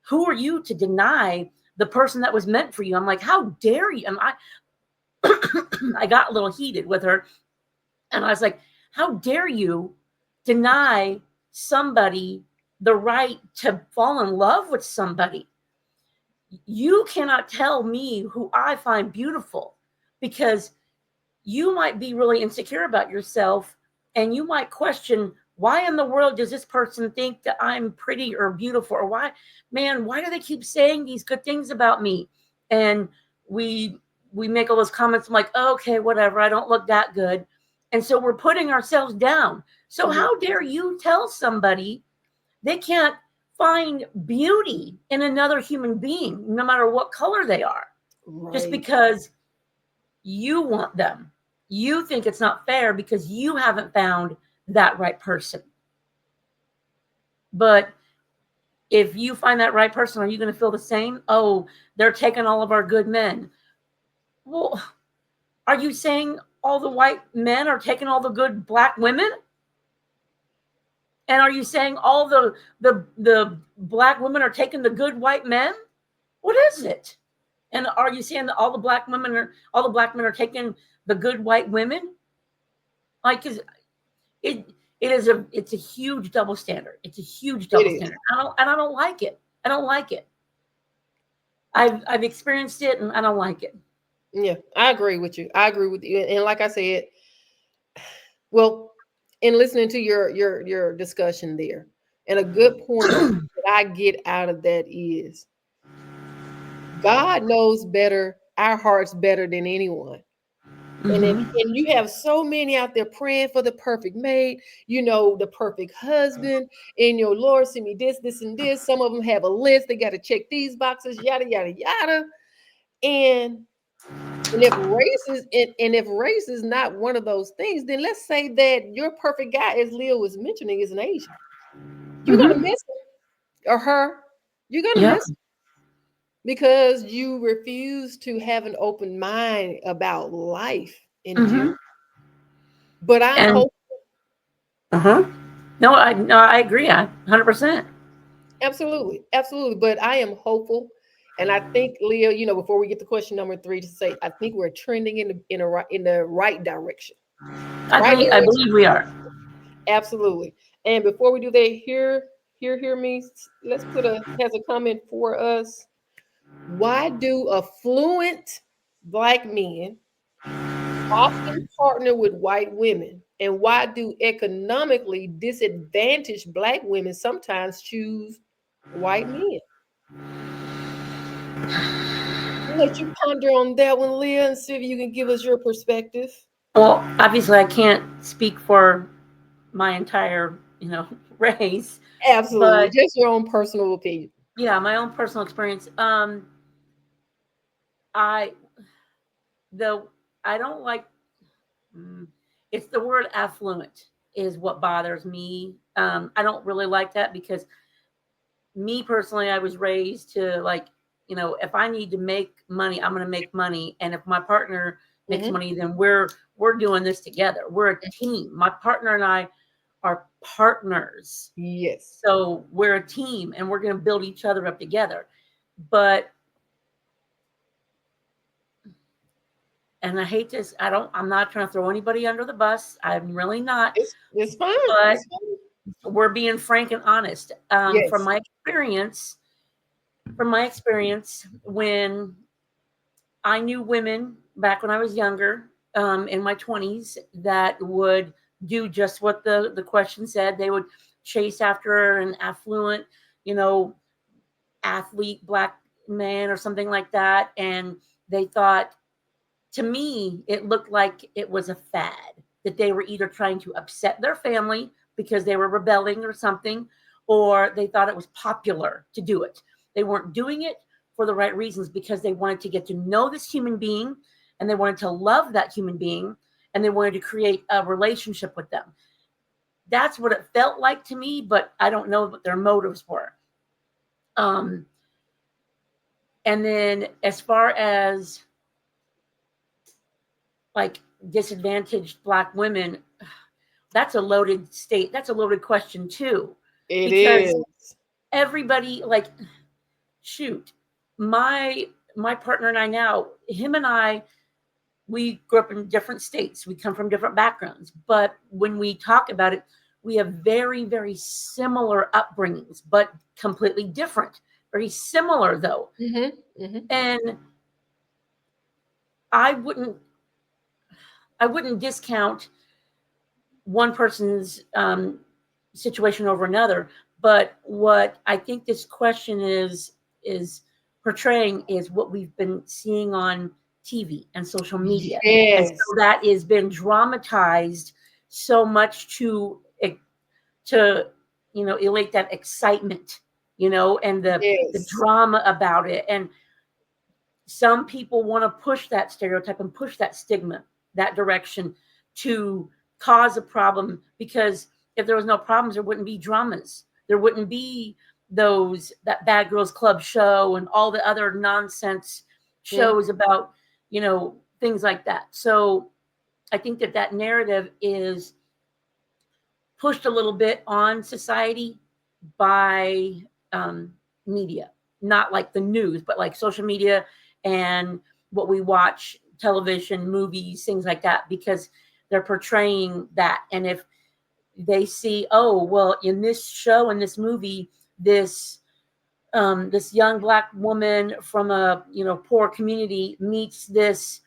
Speaker 2: Who are you to deny the person that was meant for you? I'm like, how dare you? And I got a little heated with her. And I was like, how dare you deny somebody the right to fall in love with somebody? You cannot tell me who I find beautiful because you might be really insecure about yourself, and you might question, why in the world does this person think that I'm pretty or beautiful, or why do they keep saying these good things about me? And we make all those comments. I'm like, okay, whatever, I don't look that good. And so we're putting ourselves down. So how dare you tell somebody they can't find beauty in another human being, no matter what color they are, just because you want them. You think it's not fair because you haven't found that right person. But if you find that right person, are you going to feel the same? Oh, they're taking all of our good men. Well, are you saying all the white men are taking all the good black women? And are you saying all the black women are taking the good white men? What is it? And are you saying that all the black men are taking the good white women? Like, cause it's a huge double standard. It's a huge double standard. I don't like it. I don't like it. I've experienced it, and I don't like it.
Speaker 1: Yeah, I agree with you. I agree with you. And like I said, well, in listening to your discussion there, and a good point that I get out of that is God knows better, our hearts better than anyone. And you have so many out there praying for the perfect mate, the perfect husband, and your Lord, send me this, this, and this. Some of them have a list. They got to check these boxes, yada, yada, yada. And if race is not one of those things, then let's say that your perfect guy, as Leo was mentioning, is an Asian. You're gonna miss him or her. You're gonna miss him because you refuse to have an open mind about life in general. But I'm hoping.
Speaker 2: No, I agree. 100%.
Speaker 1: Absolutely, absolutely. But I am hopeful, and I think Leo, before we get to question number 3, to say I think we're trending in the right direction.
Speaker 2: I believe we are.
Speaker 1: Absolutely. And before we do that, hear me. Let's has a comment for us. Why do affluent black men often partner with white women? And why do economically disadvantaged black women sometimes choose white men? I'll let you ponder on that one, Leah, and see if you can give us your perspective.
Speaker 2: Well, obviously, I can't speak for my entire, race,
Speaker 1: Absolutely.
Speaker 2: but
Speaker 1: Just your own personal opinion.
Speaker 2: yeah, my own personal experience. I the I don't like. It's the word affluent is what bothers me. I don't really like that because me personally, I was raised to like, if I need to make money, I'm going to make money, and if my partner makes money, then we're doing this together. We're a team. My partner and I are partners.
Speaker 1: Yes.
Speaker 2: So we're a team, and we're going to build each other up together. But and I hate this. I'm not trying to throw anybody under the bus. I'm really not.
Speaker 1: It's fine.
Speaker 2: But
Speaker 1: It's fine.
Speaker 2: we're being frank and honest.
Speaker 1: Yes.
Speaker 2: From my experience, when I knew women back when I was younger, in my 20s, that would do just what the question said. They would chase after an affluent, you know, athlete black man or something like that. And they thought, to me, it looked like it was a fad, that they were either trying to upset their family because they were rebelling or something, or they thought it was popular to do it. They weren't doing it for the right reasons because they wanted to get to know this human being, and they wanted to love that human being, and they wanted to create a relationship with them. That's what it felt like to me, but I don't know what their motives were. And then as far as like disadvantaged black women, that's a loaded question too.
Speaker 1: It
Speaker 2: Because
Speaker 1: is.
Speaker 2: everybody, like, shoot, my partner and I now, him and I, we grew up in different states. We come from different backgrounds. But when we talk about it, we have very, very similar upbringings, but completely different. Very similar though. And I I wouldn't discount one person's situation over another. But what I think this question is portraying is what we've been seeing on TV and social media, and so
Speaker 1: Yes.
Speaker 2: that has been dramatized so much to elate that excitement, and the
Speaker 1: Yes.
Speaker 2: drama about it. And some people want to push that stereotype and push that stigma that direction to cause a problem, because if there was no problems, there wouldn't be dramas, there wouldn't be that Bad Girls Club show and all the other nonsense
Speaker 1: Mm,
Speaker 2: shows about things like that. So I think that narrative is pushed a little bit on society by media, not like the news, but like social media and what we watch, television, movies, things like that, because they're portraying that. And if they see, oh, well, in this show, in this movie, this young Black woman from a poor community meets this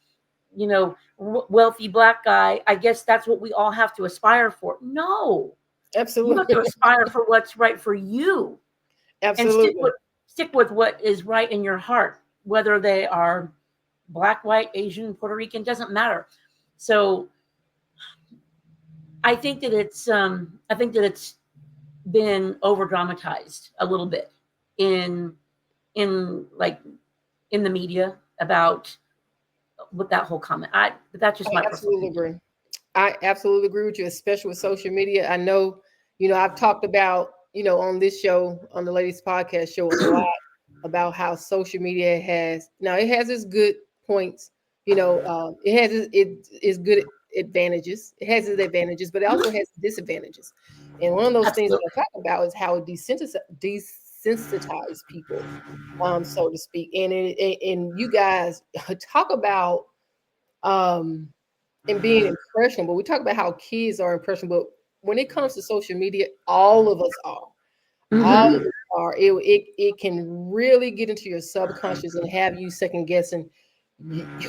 Speaker 2: wealthy Black guy, I guess that's what we all have to aspire for. No, you have to
Speaker 1: absolutely.
Speaker 2: aspire for what's right for you, and
Speaker 1: Absolutely.
Speaker 2: stick with what is right in your heart, whether they are Black, white, Asian, Puerto Rican, doesn't matter. So I think that it's been over dramatized a little bit in like in the media about with that whole comment. But that's just
Speaker 1: I
Speaker 2: my personal
Speaker 1: absolutely
Speaker 2: opinion.
Speaker 1: agree. I absolutely agree with you, especially with social media. I know, I've talked about, on this show, on the Ladies Podcast show, a lot about how social media it has its good points, it has its good advantages. It has its advantages, but it also has disadvantages. And one of those things that
Speaker 2: Absolutely.
Speaker 1: I talk about is how it desensitize people, so to speak. And you guys talk about, um, and being impressionable. We talk about how kids are impressionable. When it comes to social media, all of us are. All
Speaker 2: Hmm.
Speaker 1: of us are. It can really get into your subconscious and have you second guessing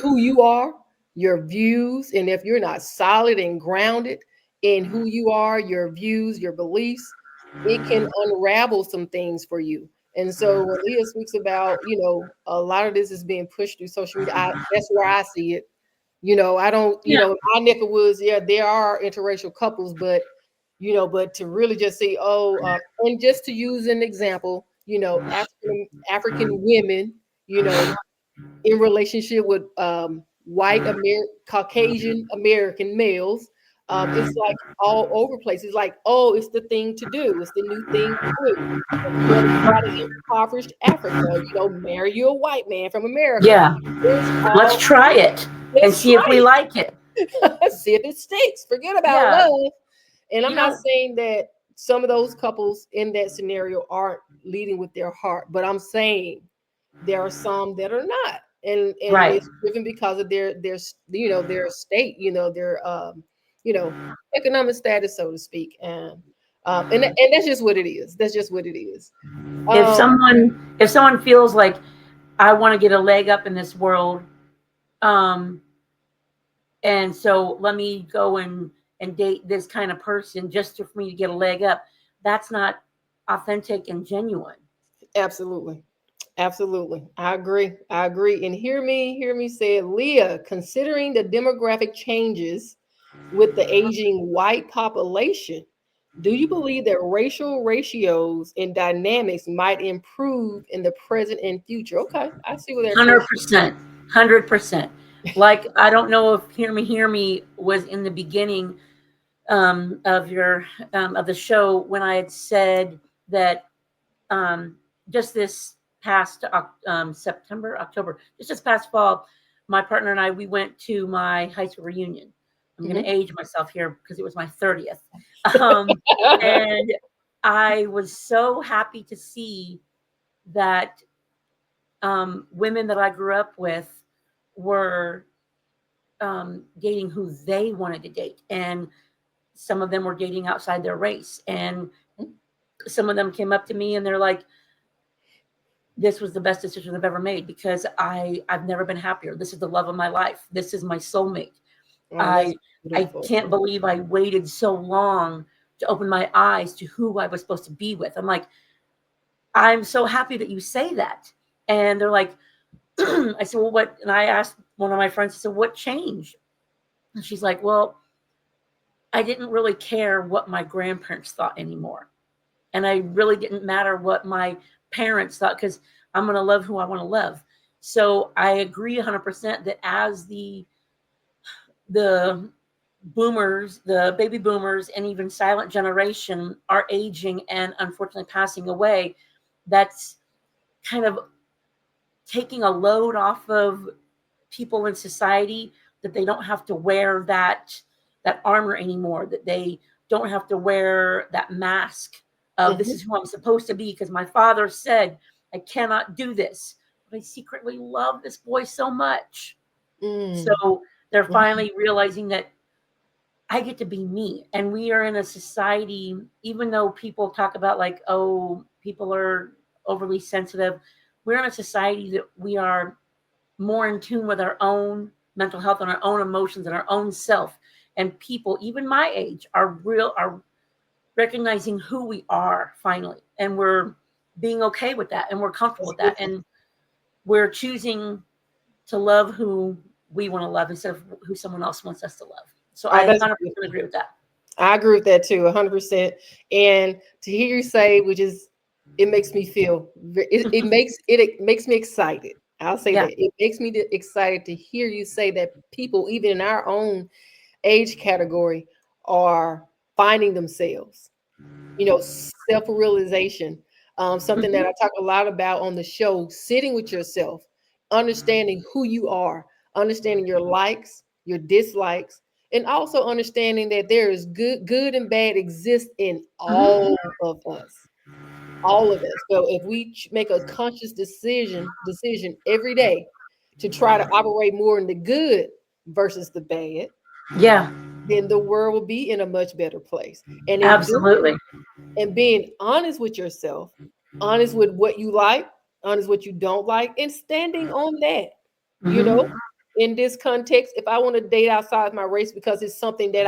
Speaker 1: who you are, your views, and if you're not solid and grounded in who you are, your views, your beliefs, it can unravel some things for you. And so when Leah speaks about, a lot of this is being pushed through social media, that's where I see it. I don't,
Speaker 2: Yeah.
Speaker 1: my neck of woods, yeah, there are interracial couples, but to really just say, oh, and just to use an example, African women, you know, in relationship with Caucasian American males, it's like all over place. It's like, oh, it's the thing to do. It's the new thing to do. If you want to get out of impoverished Africa, marry you a white man from America.
Speaker 2: Yeah.
Speaker 1: It's
Speaker 2: Let's
Speaker 1: all,
Speaker 2: try it and
Speaker 1: let's
Speaker 2: see if we
Speaker 1: try
Speaker 2: like it.
Speaker 1: it. See if it sticks. Forget about
Speaker 2: Yeah.
Speaker 1: love. And I'm
Speaker 2: You
Speaker 1: not
Speaker 2: know,
Speaker 1: saying that some of those couples in that scenario aren't leading with their heart, but I'm saying there are some that are not, and
Speaker 2: right.
Speaker 1: it's driven because of their state, their you know economic status, so to speak, and that's just what it is. That's just what it is.
Speaker 2: If
Speaker 1: Um,
Speaker 2: someone feels like I want to get a leg up in this world, um, and so let me go and date this kind of person just for me to get a leg up, that's not authentic and genuine.
Speaker 1: Absolutely. Absolutely. I agree. I agree. And hear me say it, Leah, considering the demographic changes with the aging white population, do you believe that racial ratios and dynamics might improve in the present and future? Okay, I see where that question.
Speaker 2: 100%. 100%. Like, I don't know if Hear Me was in the beginning of the show when I had said that um, just this past September, October, just this past fall, my partner and I, we went to my high school reunion. I'm going to
Speaker 1: Mhm.
Speaker 2: age myself here because it was my 30th. Um, and I was so happy to see that women that I grew up with were dating who they wanted to date. And some of them were dating outside their race. And some of them came up to me and they're like, this was the best decision I've ever made because I've never been happier. This is the love of my life. This is my soulmate.
Speaker 1: Oh, that's
Speaker 2: I I
Speaker 1: beautiful.
Speaker 2: can't believe I waited so long to open my eyes to who I was supposed to be with. I'm like, I'm so happy that you say that. And they're like, I said, well, what? And I asked one of my friends, I said, what changed? And she's like, well, I didn't really care what my grandparents thought anymore. And I really didn't matter what my parents thought because I'm going to love who I want to love. So I agree 100% that as the boomers, the baby boomers, and even silent generation are aging and unfortunately passing away, that's kind of taking a load off of people in society, that they don't have to wear that armor anymore, that they don't have to wear that mask of this
Speaker 1: Hmm.
Speaker 2: is who I'm supposed to be because my father said I cannot do this, but I secretly love this boy so much.
Speaker 1: Mm.
Speaker 2: So they're
Speaker 1: Hmm.
Speaker 2: finally realizing that I get to be me. And we are in a society, even though people talk about like, oh, people are overly sensitive, we're in a society that we are more in tune with our own mental health and our own emotions and our own self. And people, even my age, are recognizing who we are finally. And we're being okay with that and we're comfortable
Speaker 1: That's
Speaker 2: with that.
Speaker 1: beautiful.
Speaker 2: And we're choosing to love who we want to love instead of who someone else wants us to love. So
Speaker 1: Oh,
Speaker 2: I
Speaker 1: that's
Speaker 2: 100%
Speaker 1: beautiful.
Speaker 2: agree with that.
Speaker 1: I agree with that too, 100%. And to hear you say, which is, it makes me feel, it makes me excited. I'll say
Speaker 2: Yeah.
Speaker 1: that it makes me excited to hear you say that people, even in our own age category, are finding themselves. Self-realization, something that
Speaker 2: Mhm.
Speaker 1: I talk a lot about on the show, sitting with yourself, understanding who you are, understanding your likes, your dislikes, and also understanding that there is good and bad exist in
Speaker 2: Mhm.
Speaker 1: all of us. So if we make a conscious decision every day to try to operate more in the good versus the bad,
Speaker 2: Yeah,
Speaker 1: then the world will be in a much better place. And in doing,
Speaker 2: absolutely.
Speaker 1: and being honest with yourself, honest with what you like, honest what you don't like, and standing on that. You know,
Speaker 2: Mhm.
Speaker 1: in this context, if I want to date outside my race because it's something that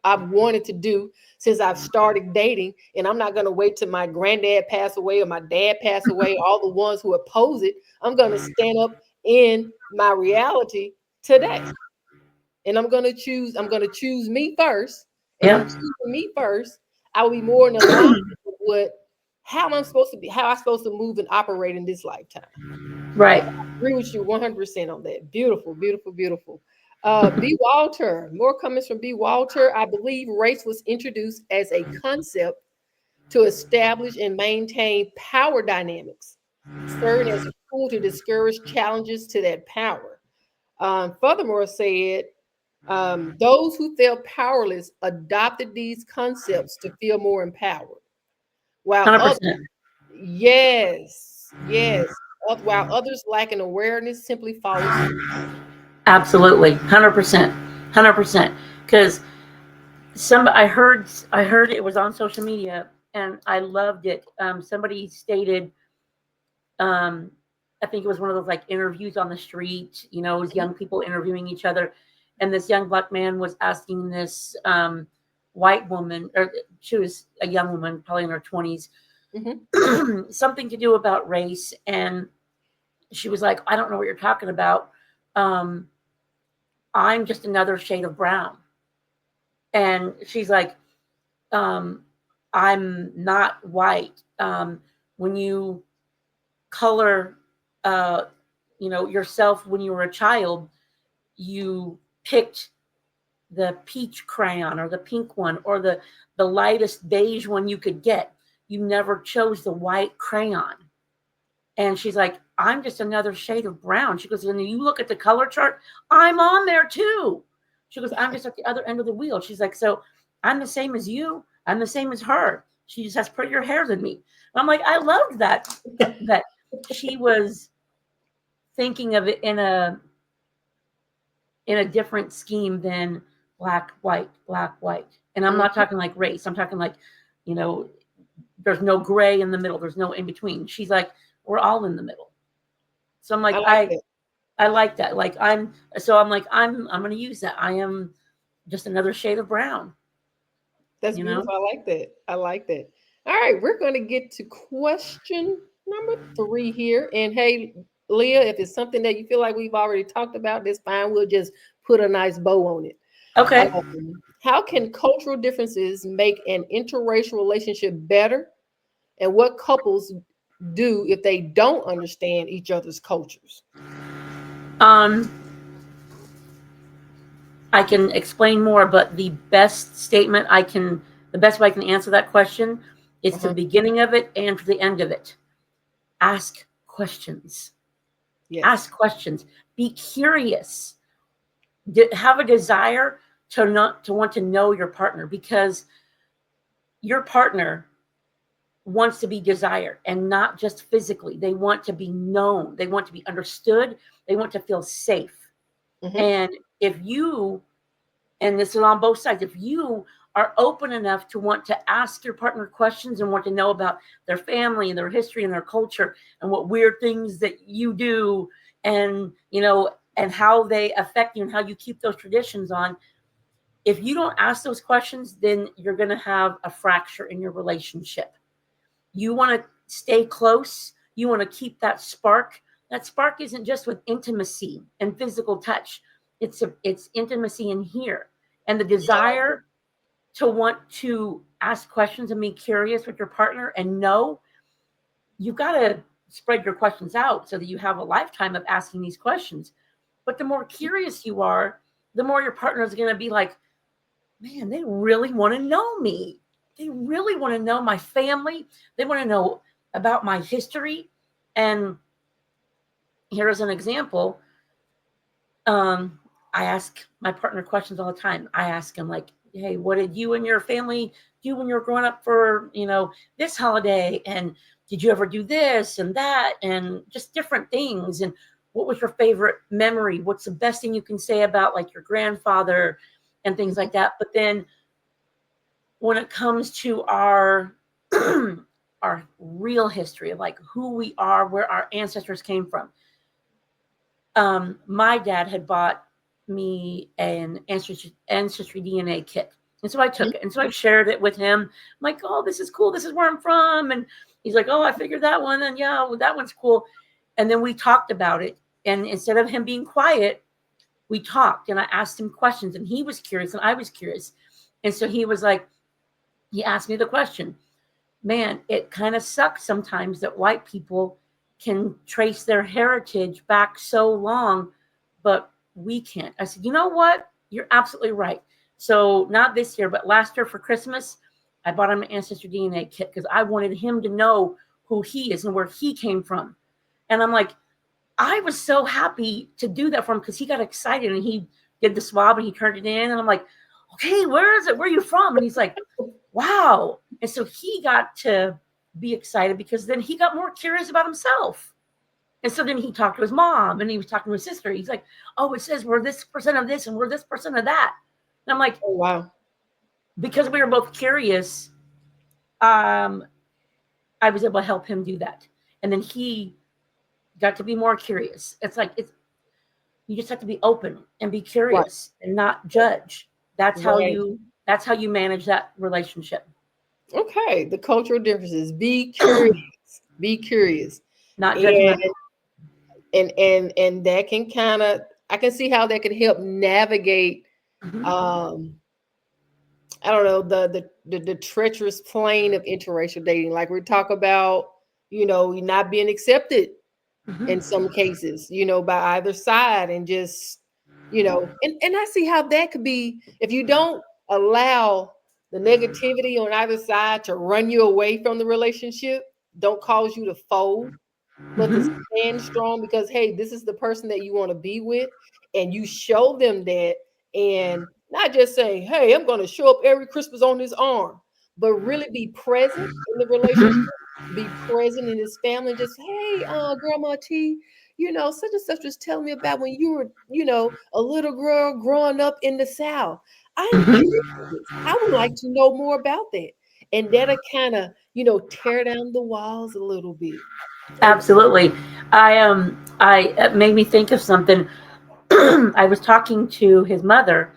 Speaker 1: I've wanted to do since I've started dating, and I'm not going to wait till my granddad passed away or my dad passed away, all the ones who oppose it. I'm going to stand up in my reality today, and I'm going to choose me first. And in
Speaker 2: Yep.
Speaker 1: choosing me first, I will be more in alignment with what how I'm supposed to be, how I'm supposed to move and operate in this lifetime. So
Speaker 2: Right.
Speaker 1: I agree with you 100% on that. Beautiful, beautiful, beautiful. B. Walter, more comments from B. Walter. I believe race was introduced as a concept to establish and maintain power dynamics, serving as a tool to discourage challenges to that power. Furthermore, said those who felt powerless adopted these concepts to feel more empowered, while others,
Speaker 2: 100%.
Speaker 1: yes, yes, while others lacking awareness simply followed suit.
Speaker 2: Absolutely. 100%. 100%. Because I heard it was on social media and I loved it. Somebody stated, um, I think it was one of those like interviews on the street, it was
Speaker 1: Mhm,
Speaker 2: young people interviewing each other. And this young black man was asking this white woman, or she was a young woman, probably in her 20s,
Speaker 1: mhm.
Speaker 2: something to do about race. And she was like, I don't know what you're talking about. Um, I'm just another shade of brown. And she's like, um, I'm not white. When you color, uh, yourself when you were a child, you picked the peach crayon or the pink one or the lightest beige one you could get. You never chose the white crayon. And she's like, I'm just another shade of brown. She goes, when you look at the color chart, I'm on there too. She goes, I'm just at the other end of the wheel. She's like, so I'm the same as you. I'm the same as her. She just has prettier hair than me. And I'm like, I loved that she was thinking of it in a different scheme than black, white, black, white. And I'm not
Speaker 1: Mhm.
Speaker 2: talking like race. I'm talking like, you know, there's no gray in the middle. There's no in between. She's like, we're all in the middle. So I'm
Speaker 1: I
Speaker 2: like,
Speaker 1: like
Speaker 2: I
Speaker 1: that.
Speaker 2: I like that. Like I'm going to use that. I am just another shade of brown,
Speaker 1: That's
Speaker 2: you know?
Speaker 1: beautiful. I like that. I like that. All right, we're going to get to question number 3 here. And hey, Leah, if it's something that you feel like we've already talked about, that's fine. We'll just put a nice bow on it.
Speaker 2: Okay.
Speaker 1: How can cultural differences make an interracial relationship better? And what couples do if they don't understand each other's cultures?
Speaker 2: Um, I can explain more, but the best way I can answer that question is to the
Speaker 1: Uh-huh.
Speaker 2: beginning of it and to the end of it. Ask questions.
Speaker 1: Yes.
Speaker 2: Ask questions. Be curious. Have a desire to want to know your partner, because your partner wants to be desired, and not just physically. They want to be known. They want to be understood. They want to feel safe.
Speaker 1: Mm-hmm.
Speaker 2: And if you, and this is on both sides, if you are open enough to want to ask your partner questions and want to know about their family and their history and their culture and what weird things that you do, and and how they affect you and how you keep those traditions on, if you don't ask those questions, then you're going to have a fracture in your relationship. You want to stay close. You want to keep that spark. That spark isn't just with intimacy and physical touch. It's intimacy in here, and the desire to want to ask questions and be curious with your partner and know. You got to spread your questions out so that you have a lifetime of asking these questions. But the more curious you are, the more your partner is going to be like, man, they really want to know me. They really want to know my family. They want to know about my history. And here's an example. I ask my partner questions all the time. I ask him, like, hey, what did you and your family do when you were growing up for, this holiday? And did you ever do this and that? And just different things. And what was your favorite memory? What's the best thing you can say about, like, your grandfather and things like that? But then when it comes to our our real history of, like, who we are, where our ancestors came from, my dad had bought me an ancestry DNA kit. And so I took it. And so I shared it with him. I'm like, oh, this is cool. This is where I'm from. And he's like, oh, I figured that one. And yeah, well, that one's cool. And then we talked about it. And instead of him being quiet, we talked, and I asked him questions, and he was curious and I was curious. And so he asked me the question, man, it kind of sucks sometimes that white people can trace their heritage back so long, but we can't. I said, you know what? You're absolutely right. So not this year, but last year for Christmas, I bought him an Ancestry DNA kit because I wanted him to know who he is and where he came from. And I'm like, I was so happy to do that for him because he got excited and he did the swab and he turned it in. And I'm like, okay, where is it? Where are you from? And he's like, wow. And so he got to be excited because then he got more curious about himself. And so then he talked to his mom and he was talking to his sister. He's like, oh, it says we're this percent of this and we're this percent of that. And I'm like,
Speaker 1: Oh, wow.
Speaker 2: because we were both curious, I was able to help him do that. And then he got to be more curious. You just have to be open and be
Speaker 1: Right.
Speaker 2: curious and not judge. That's how
Speaker 1: Right.
Speaker 2: you manage that relationship.
Speaker 1: Okay. The cultural differences. Be curious. Be curious.
Speaker 2: Not
Speaker 1: And
Speaker 2: judgmental.
Speaker 1: and that can kind of, I can see how that could help navigate
Speaker 2: Mhm.
Speaker 1: um I don't know, the treacherous plane of interracial dating. Like we talk about, not being accepted
Speaker 2: Mhm.
Speaker 1: in some cases, by either side, and just, and I see how that could be if you don't allow the negativity on either side to run you away from the relationship, don't cause you to fold, but to
Speaker 2: Mhm.
Speaker 1: stand strong because hey, this is the person that you want to be with, and you show them that, and not just saying, hey, I'm going to show up every Christmas on his arm, but really be present in the relationship,
Speaker 2: Mhm.
Speaker 1: be present in his family. Just hey, Grandma T, such and such was telling me about when you were, a little girl growing up in the South. I am
Speaker 2: Mhm.
Speaker 1: curious. I would like to know more about that, and that'll kind of, tear down the walls a little bit.
Speaker 2: Absolutely. I it made me think of something. I was talking to his mother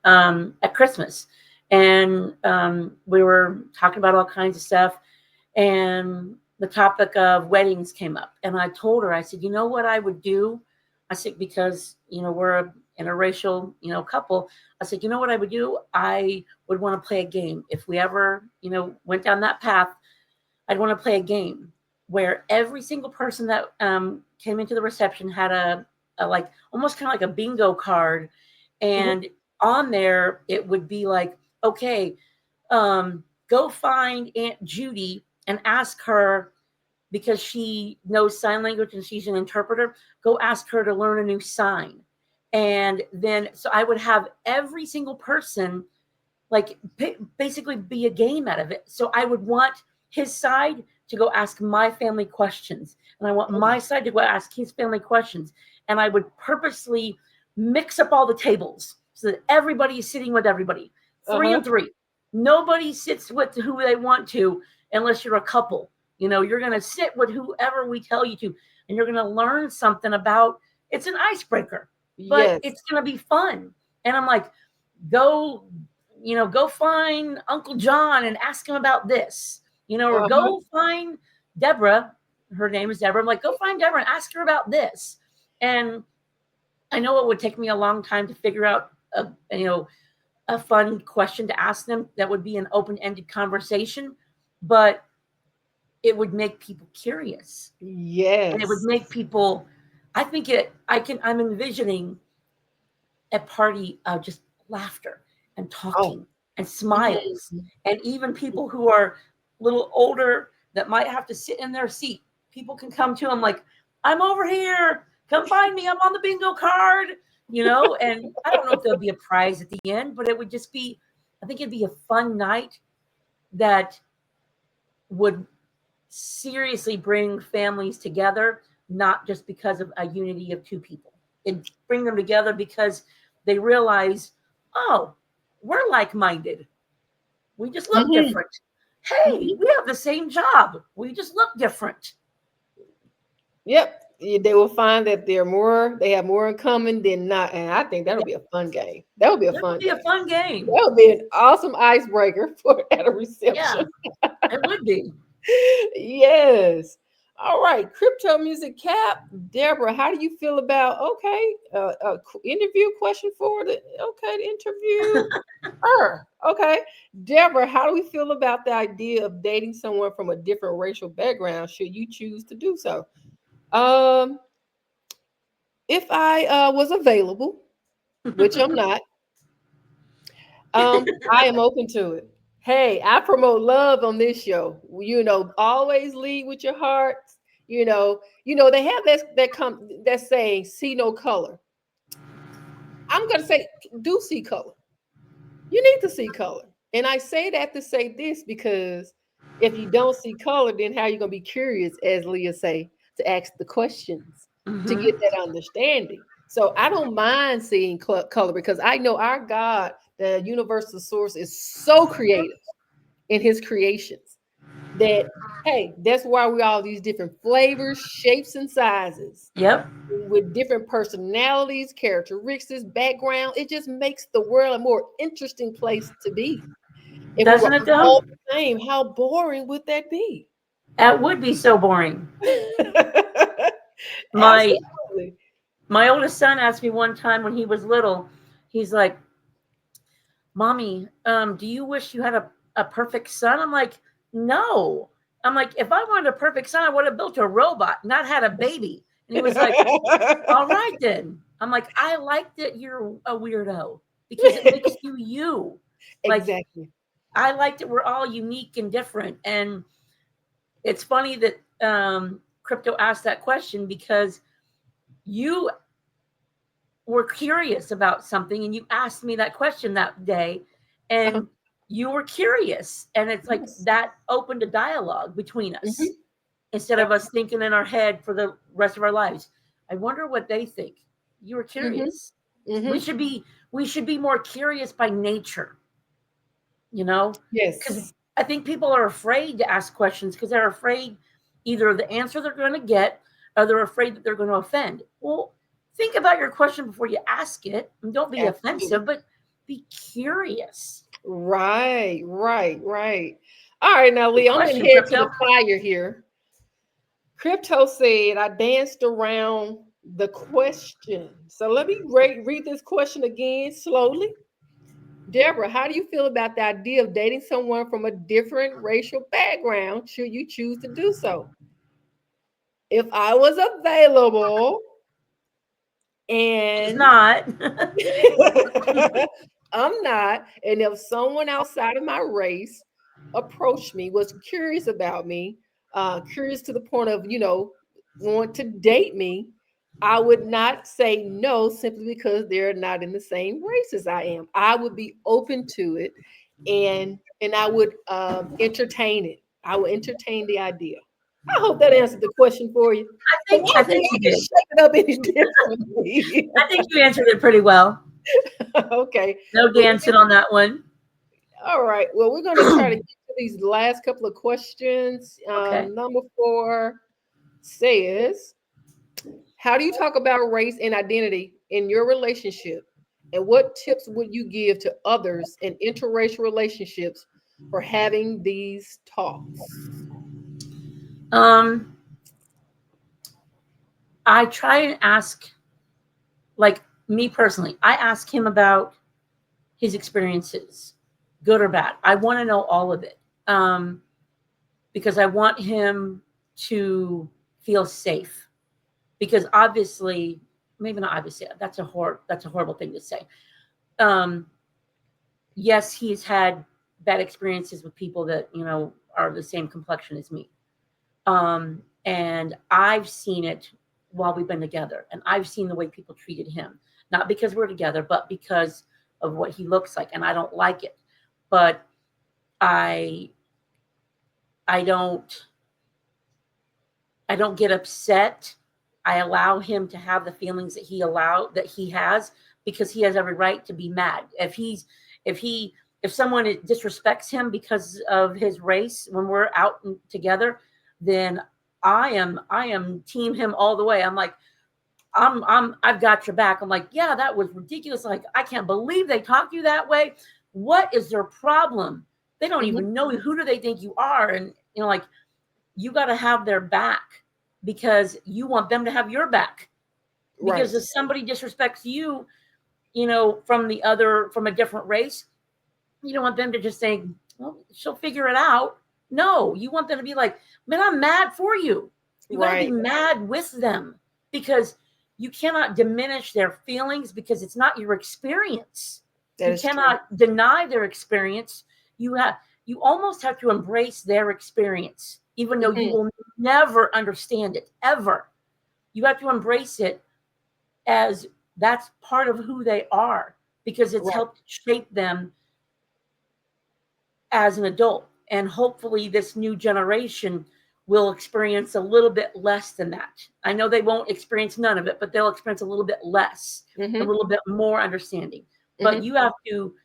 Speaker 2: at Christmas, and we were talking about all kinds of stuff, and the topic of weddings came up. And I told her, I said, you know what I would do? I said, because we're a interracial couple. I said, you know what I would do? I would want to play a game if we ever went down that path. I'd want to play a game where every single person that came into the reception had a like almost kind of like a bingo card,
Speaker 1: Mhm.
Speaker 2: and on there it would be like, okay, go find Aunt Judy and ask her, because she knows sign language and she's an interpreter. Go ask her to learn a new sign, and then so I would have every single person like basically be a game out of it. So I would want his side to go ask my family questions, and I want my side to go ask his family questions, and I would purposely mix up all the tables so that everybody is sitting with everybody, three
Speaker 1: Uh-huh.
Speaker 2: and three. Nobody sits with who they want to unless you're a couple. You're going to sit with whoever we tell you to, and you're going to learn something about. It's an icebreaker, but
Speaker 1: Yes.
Speaker 2: it's going to be fun. And I'm like, go go find Uncle John and ask him about this, or
Speaker 1: Uh-huh.
Speaker 2: go find Deborah. Her name is Deborah. I'm like, go find Deborah and ask her about this. And I know it would take me a long time to figure out a fun question to ask them that would be an open-ended conversation, but it would make people curious, and it would
Speaker 1: Yes.
Speaker 2: make people. I think it. I'm envisioning a party of just laughter and
Speaker 1: Oh.
Speaker 2: talking and
Speaker 1: Mhm.
Speaker 2: smiles. And even people who are a little older that might have to sit in their seat, people can come to them like, I'm over here. Come find me. I'm on the bingo card, And I don't know if there'll be a prize at the end, but it would just be, I think it'd be a fun night that would seriously bring families together, not just because of a unity of two people. It bring them together because they realize, oh, we're like-minded. We just look
Speaker 1: Mhm.
Speaker 2: different. Hey,
Speaker 1: Mhm.
Speaker 2: we have the same job. We just look different.
Speaker 1: Yep. They will find that they have more in common than not. And I think that'll
Speaker 2: Yeah,
Speaker 1: be a fun game. That would be a
Speaker 2: that would
Speaker 1: fun
Speaker 2: be a
Speaker 1: game.
Speaker 2: fun game.
Speaker 1: That would be an awesome icebreaker for at a
Speaker 2: Yeah,
Speaker 1: reception.
Speaker 2: it would be.
Speaker 1: Yes. All right. Crypto music cap. Deborah, how do you feel about interview question for the interview? Okay. Deborah, how do we feel about the idea of dating someone from a different racial background should you choose to do so? Um, if I was available, which I'm not, I am open to it. Hey, I promote love on this show. Always lead with your heart. They have that saying, see no color. I'm gonna say do see color. You need to see color. And I say that to say this because if you don't see color, then how are you going to be curious, as Leah say, to ask the questions to
Speaker 2: Hmm.
Speaker 1: get that understanding? So I don't mind seeing color because I know our God, the universal source, is so creative in his creations that, hey, that's why we all these different flavors, shapes, and sizes
Speaker 2: Yep.
Speaker 1: with different personalities, characteristics, background. It just makes the world a more interesting place to be. If we were
Speaker 2: Doesn't it though?
Speaker 1: all the same, how boring would that be?
Speaker 2: That would be so boring. My
Speaker 1: Absolutely.
Speaker 2: my oldest son asked me one time when he was little, he's like, Mommy, do you wish you had a perfect son? I'm like, no. I'm like, if I wanted a perfect son, I would have built a robot, not had a baby. And he was like, all right then. I'm like, I like that you're a weirdo because it makes you you. Like,
Speaker 1: Exactly.
Speaker 2: I like that we're all unique and different. And it's funny that Crypto asked that question because you were curious about something and you asked me that question that day,
Speaker 1: Uh-huh.
Speaker 2: and you were curious, and it's like
Speaker 1: Yes.
Speaker 2: that opened a dialogue between us
Speaker 1: Hmm.
Speaker 2: instead of us thinking in our head for the rest of our lives. I wonder what they think. You were
Speaker 1: Hmm.
Speaker 2: curious. we
Speaker 1: Hmm.
Speaker 2: should be we should be more curious by nature, you know because
Speaker 1: Yes.
Speaker 2: I think people are afraid to ask questions because they're afraid either the answer they're going to get or they're afraid that they're going to offend. Well, think about your question before you ask it, and don't be offensive, but be curious.
Speaker 1: Right, right, right. All right, now,
Speaker 2: Good
Speaker 1: Lee, I'm gonna
Speaker 2: question,
Speaker 1: head to
Speaker 2: Crypto.
Speaker 1: the fire here. Crypto said I danced around the question. So let me read this question again slowly. Deborah, how do you feel about the idea of dating someone from a different racial background should you choose to do so? If I was available
Speaker 2: She's
Speaker 1: and
Speaker 2: not.
Speaker 1: I'm not, and if someone outside of my race approached me, was curious about me, curious to the point of, want to date me, I would not say no simply because they're not in the same race as I am. I would be open to it, and I would entertain it. I would entertain the idea. I hope that answered the question for you. Because I
Speaker 2: I
Speaker 1: don't
Speaker 2: think
Speaker 1: think
Speaker 2: you
Speaker 1: I can
Speaker 2: did.
Speaker 1: shake it up any differently.
Speaker 2: I think you answered it pretty well.
Speaker 1: Okay.
Speaker 2: No
Speaker 1: Well,
Speaker 2: dancing on that one.
Speaker 1: all right. Well, we're going to try to get to these last couple of questions.
Speaker 2: Okay.
Speaker 1: Number 4 says, how do you talk about race and identity in your relationship? And what tips would you give to others in interracial relationships for having these talks?
Speaker 2: Um, I try and ask, like me personally, I ask him about his experiences, good or bad. I want to know all of it, because I want him to feel safe. Because obviously, maybe not obviously, that's a horrible thing to say. Um, yes, he's had bad experiences with people that are the same complexion as me. And I've seen it while we've been together, and I've seen the way people treated him, not because we're together, but because of what he looks like, and I don't like it. But I I don't I don't get upset. I allow him to have the feelings that he has, because he has every right to be mad. If he if someone disrespects him because of his race when we're out together, then I am team him all the way. I'm like, I've got your back. I'm like, yeah, that was ridiculous. Like, I can't believe they talk to you that way. What is their problem? They don't
Speaker 1: Mhm.
Speaker 2: even know you. Who do they think you are? And like, you got to have their back, because you want them to have your back. Because
Speaker 1: Right.
Speaker 2: if somebody disrespects you, from a different race, you don't want them to just say, well, she'll figure it out. No, you want them to be like, man, I'm mad for you. You got to be
Speaker 1: Right.
Speaker 2: mad with them, because you cannot diminish their feelings, because it's not your experience.
Speaker 1: That
Speaker 2: You
Speaker 1: is true.
Speaker 2: cannot deny their experience. You almost have to embrace their experience, even though you
Speaker 1: Mhm.
Speaker 2: will never understand it ever. You have to embrace it as that's part of who they are, because it's
Speaker 1: Right.
Speaker 2: helped shape them as an adult. And hopefully, this new generation will experience a little bit less than that. I know they won't experience none of it, but they'll experience a little bit less, a
Speaker 1: Mhm.
Speaker 2: little bit more understanding. But
Speaker 1: Mhm.
Speaker 2: you have to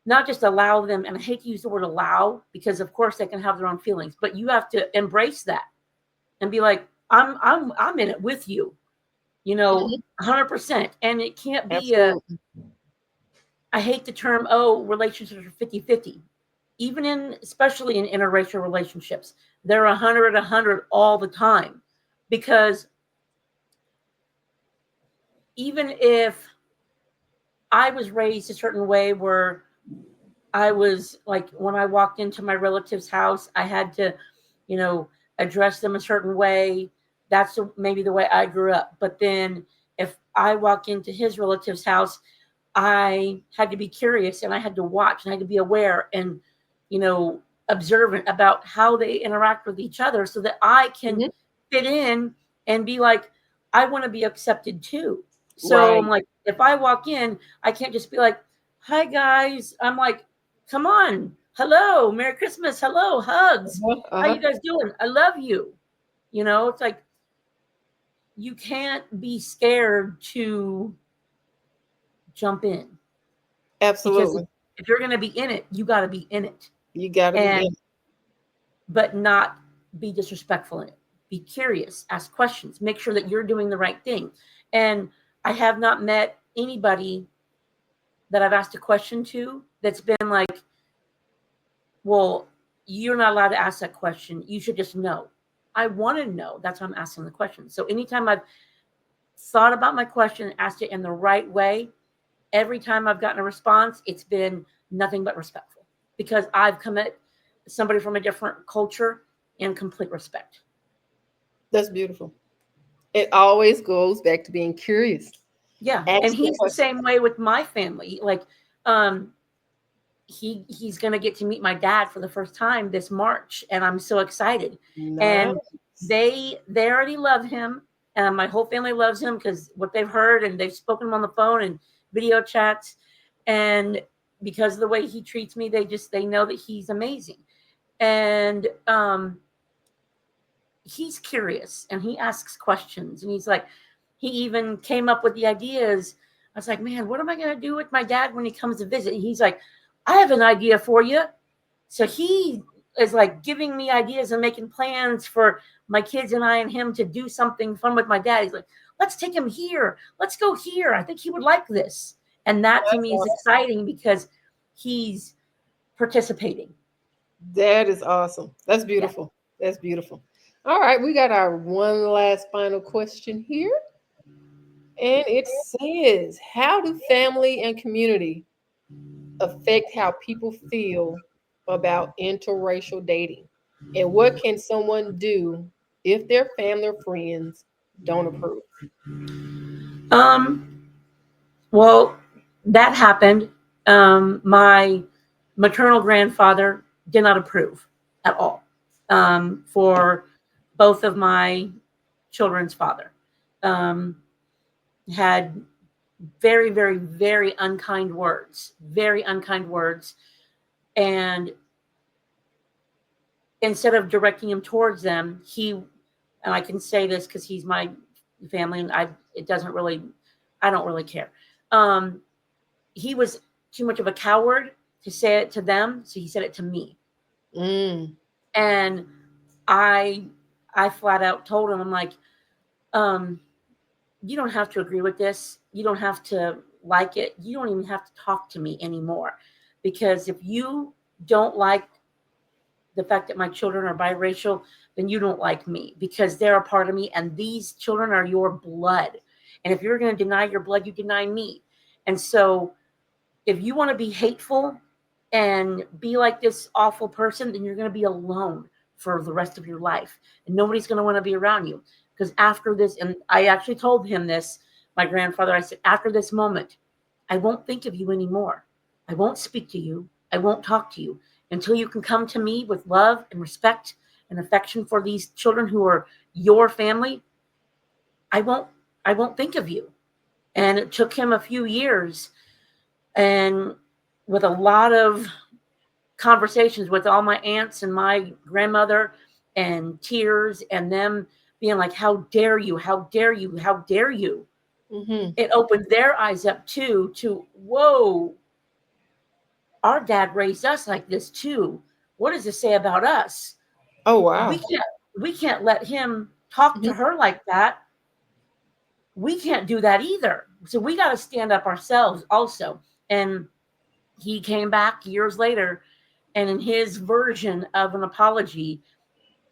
Speaker 2: not just allow them, and I hate to use the word allow, because of course they can have their own feelings, but you have to embrace that and be like, I'm in it with you,
Speaker 1: Mhm.
Speaker 2: 100%. And it can't be
Speaker 1: Absolutely.
Speaker 2: I hate the term, relationships are 50-50. Even especially in interracial relationships, they're 100 all the time. Because even if I was raised a certain way, where I was like, when I walked into my relative's house, I had to, you know, address them a certain way. That's maybe the way I grew up. But then if I walk into his relative's house, I had to be curious, and I had to watch, and I had to be aware and, you know, observant about how they interact with each other, so that I can
Speaker 1: Mhm.
Speaker 2: fit in and be like, I want to be accepted too. So I'm
Speaker 1: Right.
Speaker 2: like, if I walk in, I can't just be like, hi guys. I'm like, come on. Hello. Merry Christmas. Hello. Hugs.
Speaker 1: Uh-huh.
Speaker 2: How you
Speaker 1: Uh-huh.
Speaker 2: guys doing? I love you. It's like, you can't be scared to jump in, because
Speaker 1: Absolutely.
Speaker 2: if you're going to be in it, you got to be in it,
Speaker 1: You got to be in.
Speaker 2: and but not be disrespectful in it. Be curious, ask questions, make sure that you're doing the right thing. And I have not met anybody that I've asked a question to that's been like, well, you're not allowed to ask that question. You should just know. I want to know. That's why I'm asking the question. So anytime I've thought about my question, asked it in the right way, every time I've gotten a response, it's been nothing but respectful because I've come at somebody from a different culture in complete respect.
Speaker 1: That's beautiful. It always goes back to being curious.
Speaker 2: Yeah. And
Speaker 1: Ask the
Speaker 2: he's the
Speaker 1: question.
Speaker 2: same way with my family. Like, he's going to get to meet my dad for the first time this March, and I'm so excited. And
Speaker 1: Nice.
Speaker 2: they already love him, and my whole family loves him because what they've heard, and they've spoken to him on the phone and video chats, and because of the way he treats me, they know that he's amazing. And he's curious and he asks questions, and he's like, he even came up with the ideas. I was like, man, what am I going to do with my dad when he comes to visit? And he's like, I have an idea for you. So he is like giving me ideas and making plans for my kids and I and him to do something fun with my dad. He's like, let's take him here. Let's go here. I think he would like this. And that to
Speaker 1: That's
Speaker 2: me is
Speaker 1: awesome.
Speaker 2: exciting because he's participating.
Speaker 1: That is awesome. That's
Speaker 2: Yeah.
Speaker 1: beautiful. That's beautiful. All right, we got our one last final question here. And it says, how do family and community affect how people feel about interracial dating? And what can someone do if their family or friends don't approve?
Speaker 2: Um, well, that happened. My maternal grandfather did not approve at all, for both of my children's father. Um, had very, very, very unkind words, very unkind words. And instead of directing him towards them, and I can say this because he's my family, and it doesn't really, I don't really care. Um, he was too much of a coward to say it to them, so he said it to me.
Speaker 1: Mm,
Speaker 2: And I, I flat out told him, I'm like, um, you don't have to agree with this. You don't have to like it. You don't even have to talk to me anymore. Because if you don't like the fact that my children are biracial, then you don't like me because they're a part of me and these children are your blood. And if you're going to deny your blood, you deny me. And so if you want to be hateful and be like this awful person, then you're going to be alone for the rest of your life. And nobody's going to want to be around you. Because after this, and I actually told him this, my grandfather, I said, after this moment, I won't think of you anymore. I won't speak to you. I won't talk to you until you can come to me with love and respect and affection for these children who are your family. I won't I won't think of you. And it took him a few years, and with a lot of conversations with all my aunts and my grandmother, and tears, and them being like, how dare you, how dare you, how dare you.
Speaker 1: mm-hmm.
Speaker 2: It opened their eyes up too to, whoa, our dad raised us like this too. What does this say about us?
Speaker 1: Oh,
Speaker 2: we
Speaker 1: wow.
Speaker 2: can't we can't let him talk
Speaker 1: Mhm.
Speaker 2: to her like that. We can't do that either. So we got to stand up ourselves also. And he came back years later, and in his version of an apology,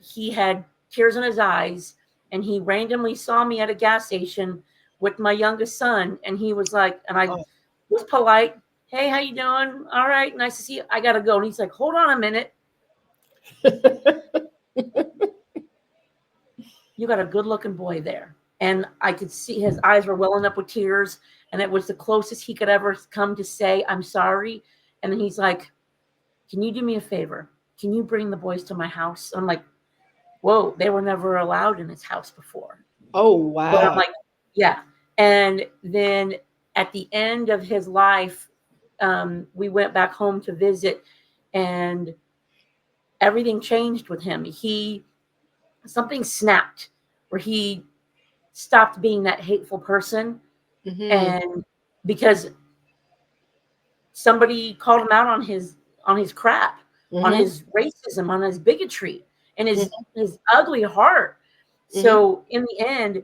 Speaker 2: he had tears in his eyes, and he randomly saw me at a gas station with my youngest son, and he was like, and I
Speaker 1: Oh.
Speaker 2: was polite, hey, how you doing? All right, nice to see you. I gotta go. And he's like, hold on a minute. You got a good looking boy there. And I could see his eyes were welling up with tears, and it was the closest he could ever come to say, I'm sorry. And then he's like, can you do me a favor? Can you bring the boys to my house? I'm like, whoa, they were never allowed in his house before.
Speaker 1: Oh,
Speaker 2: But I'm
Speaker 1: wow.
Speaker 2: like, yeah. And then at the end of his life, we went back home to visit, and everything changed with him. Something snapped where he stopped being that hateful person.
Speaker 1: Mm-hmm.
Speaker 2: And because somebody called him out on his crap, on
Speaker 1: Mm-hmm.
Speaker 2: his racism, on his bigotry, and his ugly heart.
Speaker 1: Mm-hmm.
Speaker 2: So in the end,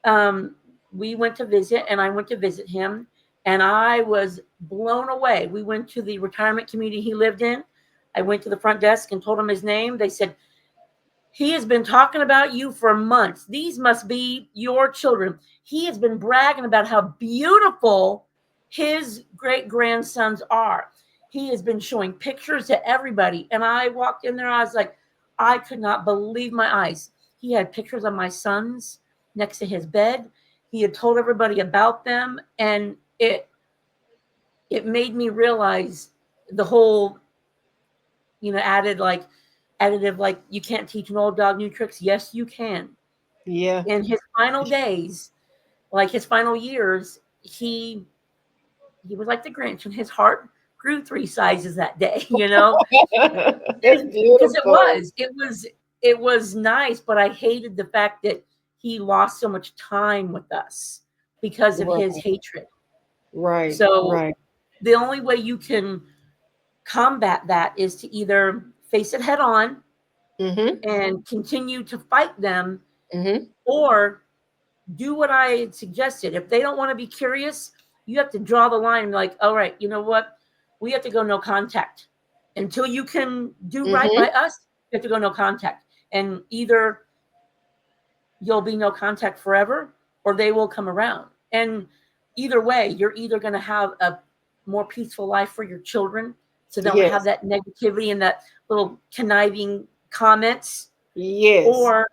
Speaker 2: um, we went to visit, and I went to visit him, and I was blown away. We went to the retirement community he lived in. I went to the front desk and told him his name. They said, he has been talking about you for months. These must be your children. He has been bragging about how beautiful his great grandsons are. He has been showing pictures to everybody. And I walked in there, I was like, I could not believe my eyes. He had pictures of my sons next to his bed. He had told everybody about them. And it made me realize the whole, added like additive, like, you can't teach an old dog new tricks. Yes, you can.
Speaker 1: Yeah.
Speaker 2: In his final days, like his final years, he was like the Grinch, and his heart grew 3 sizes that day,
Speaker 1: That's
Speaker 2: because
Speaker 1: beautiful.
Speaker 2: it was nice, but I hated the fact that he lost so much time with us because of his
Speaker 1: Right.
Speaker 2: hatred.
Speaker 1: Right.
Speaker 2: So
Speaker 1: Right.
Speaker 2: the only way you can combat that is to either face it head on
Speaker 1: Mm-hmm.
Speaker 2: and continue to fight them,
Speaker 1: Mm-hmm.
Speaker 2: or do what I had suggested. If they don't want to be curious, you have to draw the line and be like, all right, you know what? We have to go no contact. Until you can do right by
Speaker 1: Mm-hmm.
Speaker 2: us, you have to go no contact. And either you'll be no contact forever, or they will come around. And either way, you're either going to have a more peaceful life for your children, so they don't have
Speaker 1: Yes.
Speaker 2: that negativity and that little conniving comments,
Speaker 1: Yes.
Speaker 2: or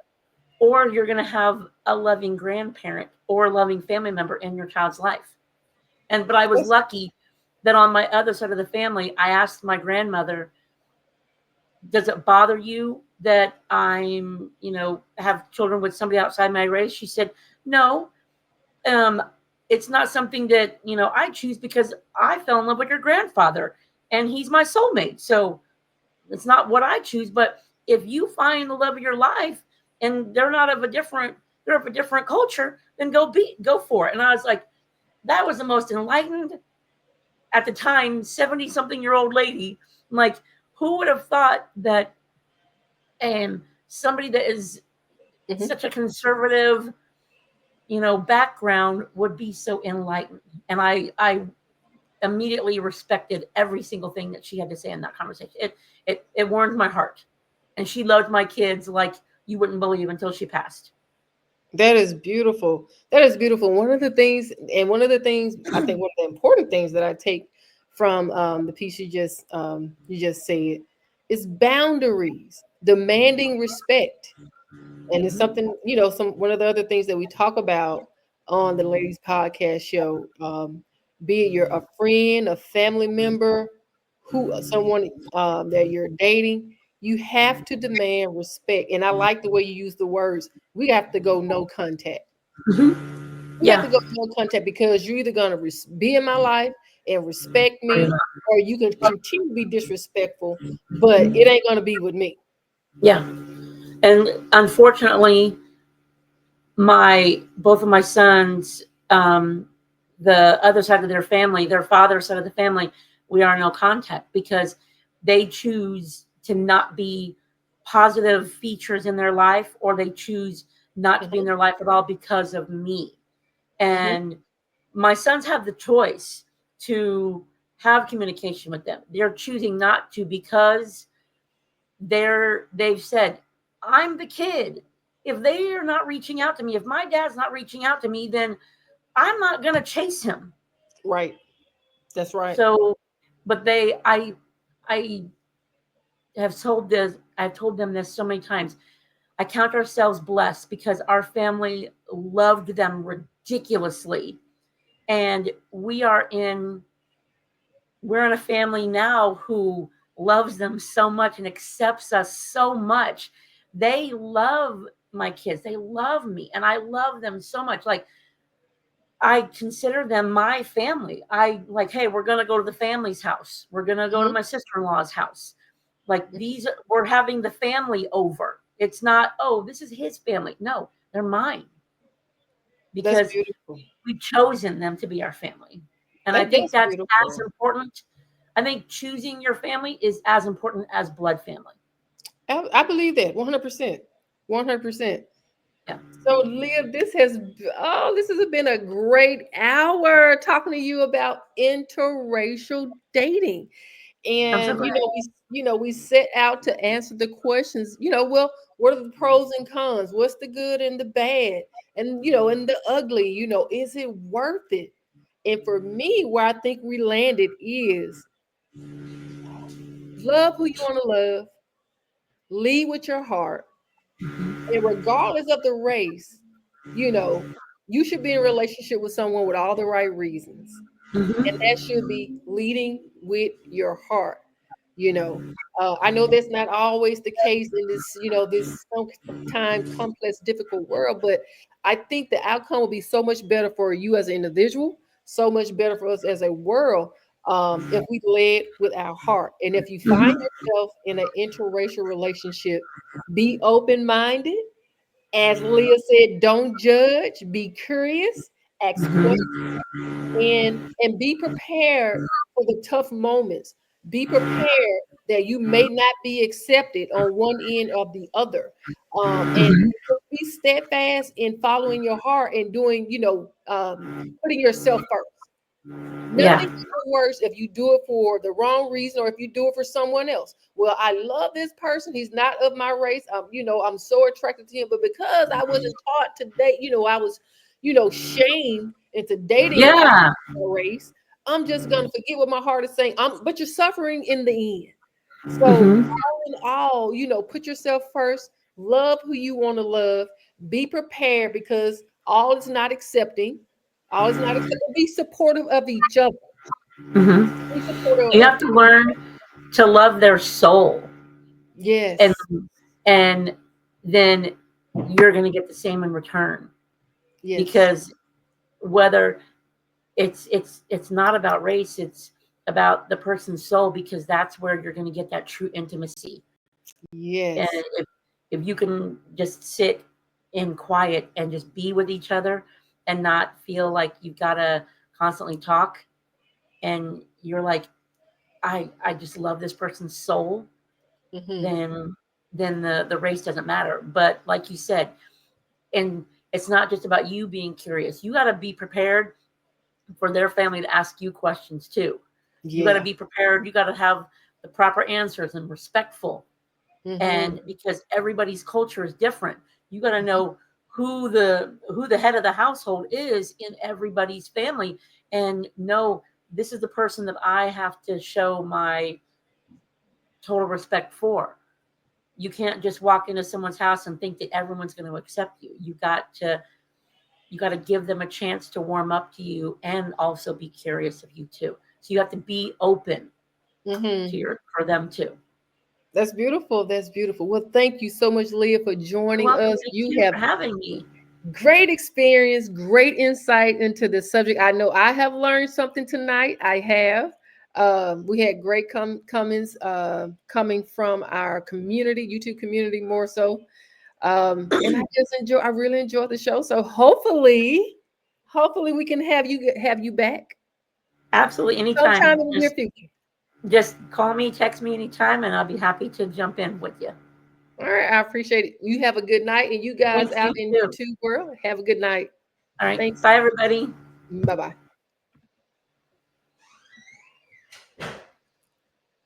Speaker 2: you're going to have a loving grandparent or a loving family member in your child's life. But I was
Speaker 1: That's,
Speaker 2: lucky that on my other side of the family, I asked my grandmother, does it bother you that I'm, have children with somebody outside my race? She said, no. um, it's not something that, I choose, because I fell in love with your grandfather and he's my soulmate. So it's not what I choose. But if you find the love of your life and they're of a different culture, then go for it. And I was like, that was the most enlightened, at the time, 70 something year old lady. I'm like, who would have thought that somebody that is
Speaker 1: mm-hmm.
Speaker 2: such a conservative, background would be so enlightened? And I immediately respected every single thing that she had to say in that conversation. It warmed my heart. And she loved my kids like you wouldn't believe until she passed.
Speaker 1: That is beautiful. That is beautiful. One of the things, I think one of the important things that I take from the piece you just said is boundaries, demanding respect. And it's something, some one of the other things that we talk about on the ladies podcast show, be it you're a friend, a family member, someone that you're dating, you have to demand respect. And I like the way you use the words. We have to go no contact.
Speaker 2: Mm-hmm.
Speaker 1: We have to
Speaker 2: Yeah.
Speaker 1: go no contact, because you're either gonna be in my life and respect me, or you can continue to be disrespectful, but it ain't gonna be with me.
Speaker 2: Yeah. And unfortunately, my both of my sons, the other side of their family, their father's side of the family, we are no contact, because they choose to not be positive features in their life, or they choose not to be in
Speaker 1: Hmm.
Speaker 2: their life at all because of me.
Speaker 1: Hmm.
Speaker 2: And my sons have the choice to have communication with them. They're choosing not to, because they've said, I'm the kid. If they are not reaching out to me, if my dad's not reaching out to me, then I'm not going to chase him.
Speaker 1: Right. That's right.
Speaker 2: So, but I I've told them this so many times. I count ourselves blessed, because our family loved them ridiculously. And we're in a family now who loves them so much and accepts us so much. They love my kids. They love me, and I love them so much. Like, I consider them my family. I like, hey, we're going to go to the family's house. We're going to go to
Speaker 1: Hmm.
Speaker 2: my sister-in-law's house. Like, we're having the family over. It's not, oh, this is his family. No, they're mine,
Speaker 1: That's
Speaker 2: because
Speaker 1: beautiful.
Speaker 2: we've chosen them to be our family. And I think
Speaker 1: That's
Speaker 2: that's as
Speaker 1: beautiful.
Speaker 2: important. I think choosing your family is as important as blood family.
Speaker 1: I believe that 100%. 100%.
Speaker 2: Yeah.
Speaker 1: So, Leah, this has been a great hour talking to you about interracial dating.
Speaker 2: I'm so
Speaker 1: And
Speaker 2: glad.
Speaker 1: we set out to answer the questions. Well, what are the pros and cons? What's the good and the bad? And and the ugly. Is it worth it? And for me, where I think we landed is love who you want to love, lead with your heart, and regardless of the race, you know, you should be in a relationship with someone with all the right reasons. And
Speaker 2: Mm-hmm.
Speaker 1: that should be leading with your heart. You know, I know that's not always the case in this sometimes complex, difficult world, but I think the outcome will be so much better for you as an individual, so much better for us as a world, if we led with our heart. And if you find
Speaker 2: Mm-hmm.
Speaker 1: yourself in an interracial relationship, be open minded. As Leah said, don't judge, be curious, ask questions, and be prepared for the tough moments. Be prepared that you may not be accepted on one end or the other. And
Speaker 2: Mm-hmm.
Speaker 1: just be steadfast in following your heart and doing, putting yourself first. Nothing
Speaker 2: Yeah.
Speaker 1: ever worse if you do it for the wrong reason or if you do it for someone else. Well, I love this person. He's not of my race. I'm so attracted to him, but because I wasn't taught to date, I was, shamed into dating
Speaker 2: Yeah.
Speaker 1: a race. I'm just gonna forget what my heart is saying. But you're suffering in the end. So
Speaker 2: Mm-hmm.
Speaker 1: all in all, put yourself first. Love who you want to love. Be prepared because all is not accepting. All is not accepting. Be supportive of each other.
Speaker 2: Mm-hmm.
Speaker 1: Be supportive
Speaker 2: You
Speaker 1: of
Speaker 2: have to learn to love their soul, and
Speaker 1: yes,
Speaker 2: and then you're going to get the same in return.
Speaker 1: yes,
Speaker 2: Because whether it's not about race, it's about the person's soul, because that's where you're going to get that true intimacy. And
Speaker 1: yes.
Speaker 2: if you can just sit in quiet and just be with each other and not feel like you've got to constantly talk, and you're like, I just love this person's soul,
Speaker 1: Hmm.
Speaker 2: then the race doesn't matter. But like you said, and it's not just about you being curious. You got to be prepared for their family to ask you questions too. You got to
Speaker 1: Yeah.
Speaker 2: be prepared. You got to have the proper answers and respectful.
Speaker 1: Hmm.
Speaker 2: And because everybody's culture is different, you got to know who the head of the household is in everybody's family, and know this is the person that I have to show my total respect for. You can't just walk into someone's house and think that everyone's going to accept you. You got to give them a chance to warm up to you and also be curious of you too. So you have to be open to
Speaker 1: Hmm.
Speaker 2: your for them too.
Speaker 1: That's beautiful. That's beautiful. Well, thank you so much, Leah, for
Speaker 2: You're
Speaker 1: joining
Speaker 2: welcome.
Speaker 1: us.
Speaker 2: Thank
Speaker 1: You
Speaker 2: you
Speaker 1: have
Speaker 2: for having me.
Speaker 1: great experience, great insight into the subject. I know I have learned something tonight. I have. We had great comments coming from our community, YouTube community, more so. And I really enjoyed the show. So hopefully we can have you back
Speaker 2: Absolutely, anytime.
Speaker 1: sometime in the near
Speaker 2: Just
Speaker 1: future.
Speaker 2: just call me, text me anytime, and I'll be happy to jump in with you.
Speaker 1: All right, I appreciate it. You have a good night, and you guys
Speaker 2: Thanks,
Speaker 1: out
Speaker 2: you
Speaker 1: in
Speaker 2: too.
Speaker 1: YouTube world, have a good night.
Speaker 2: All right.
Speaker 1: Thanks.
Speaker 2: Bye, everybody.
Speaker 1: Bye bye.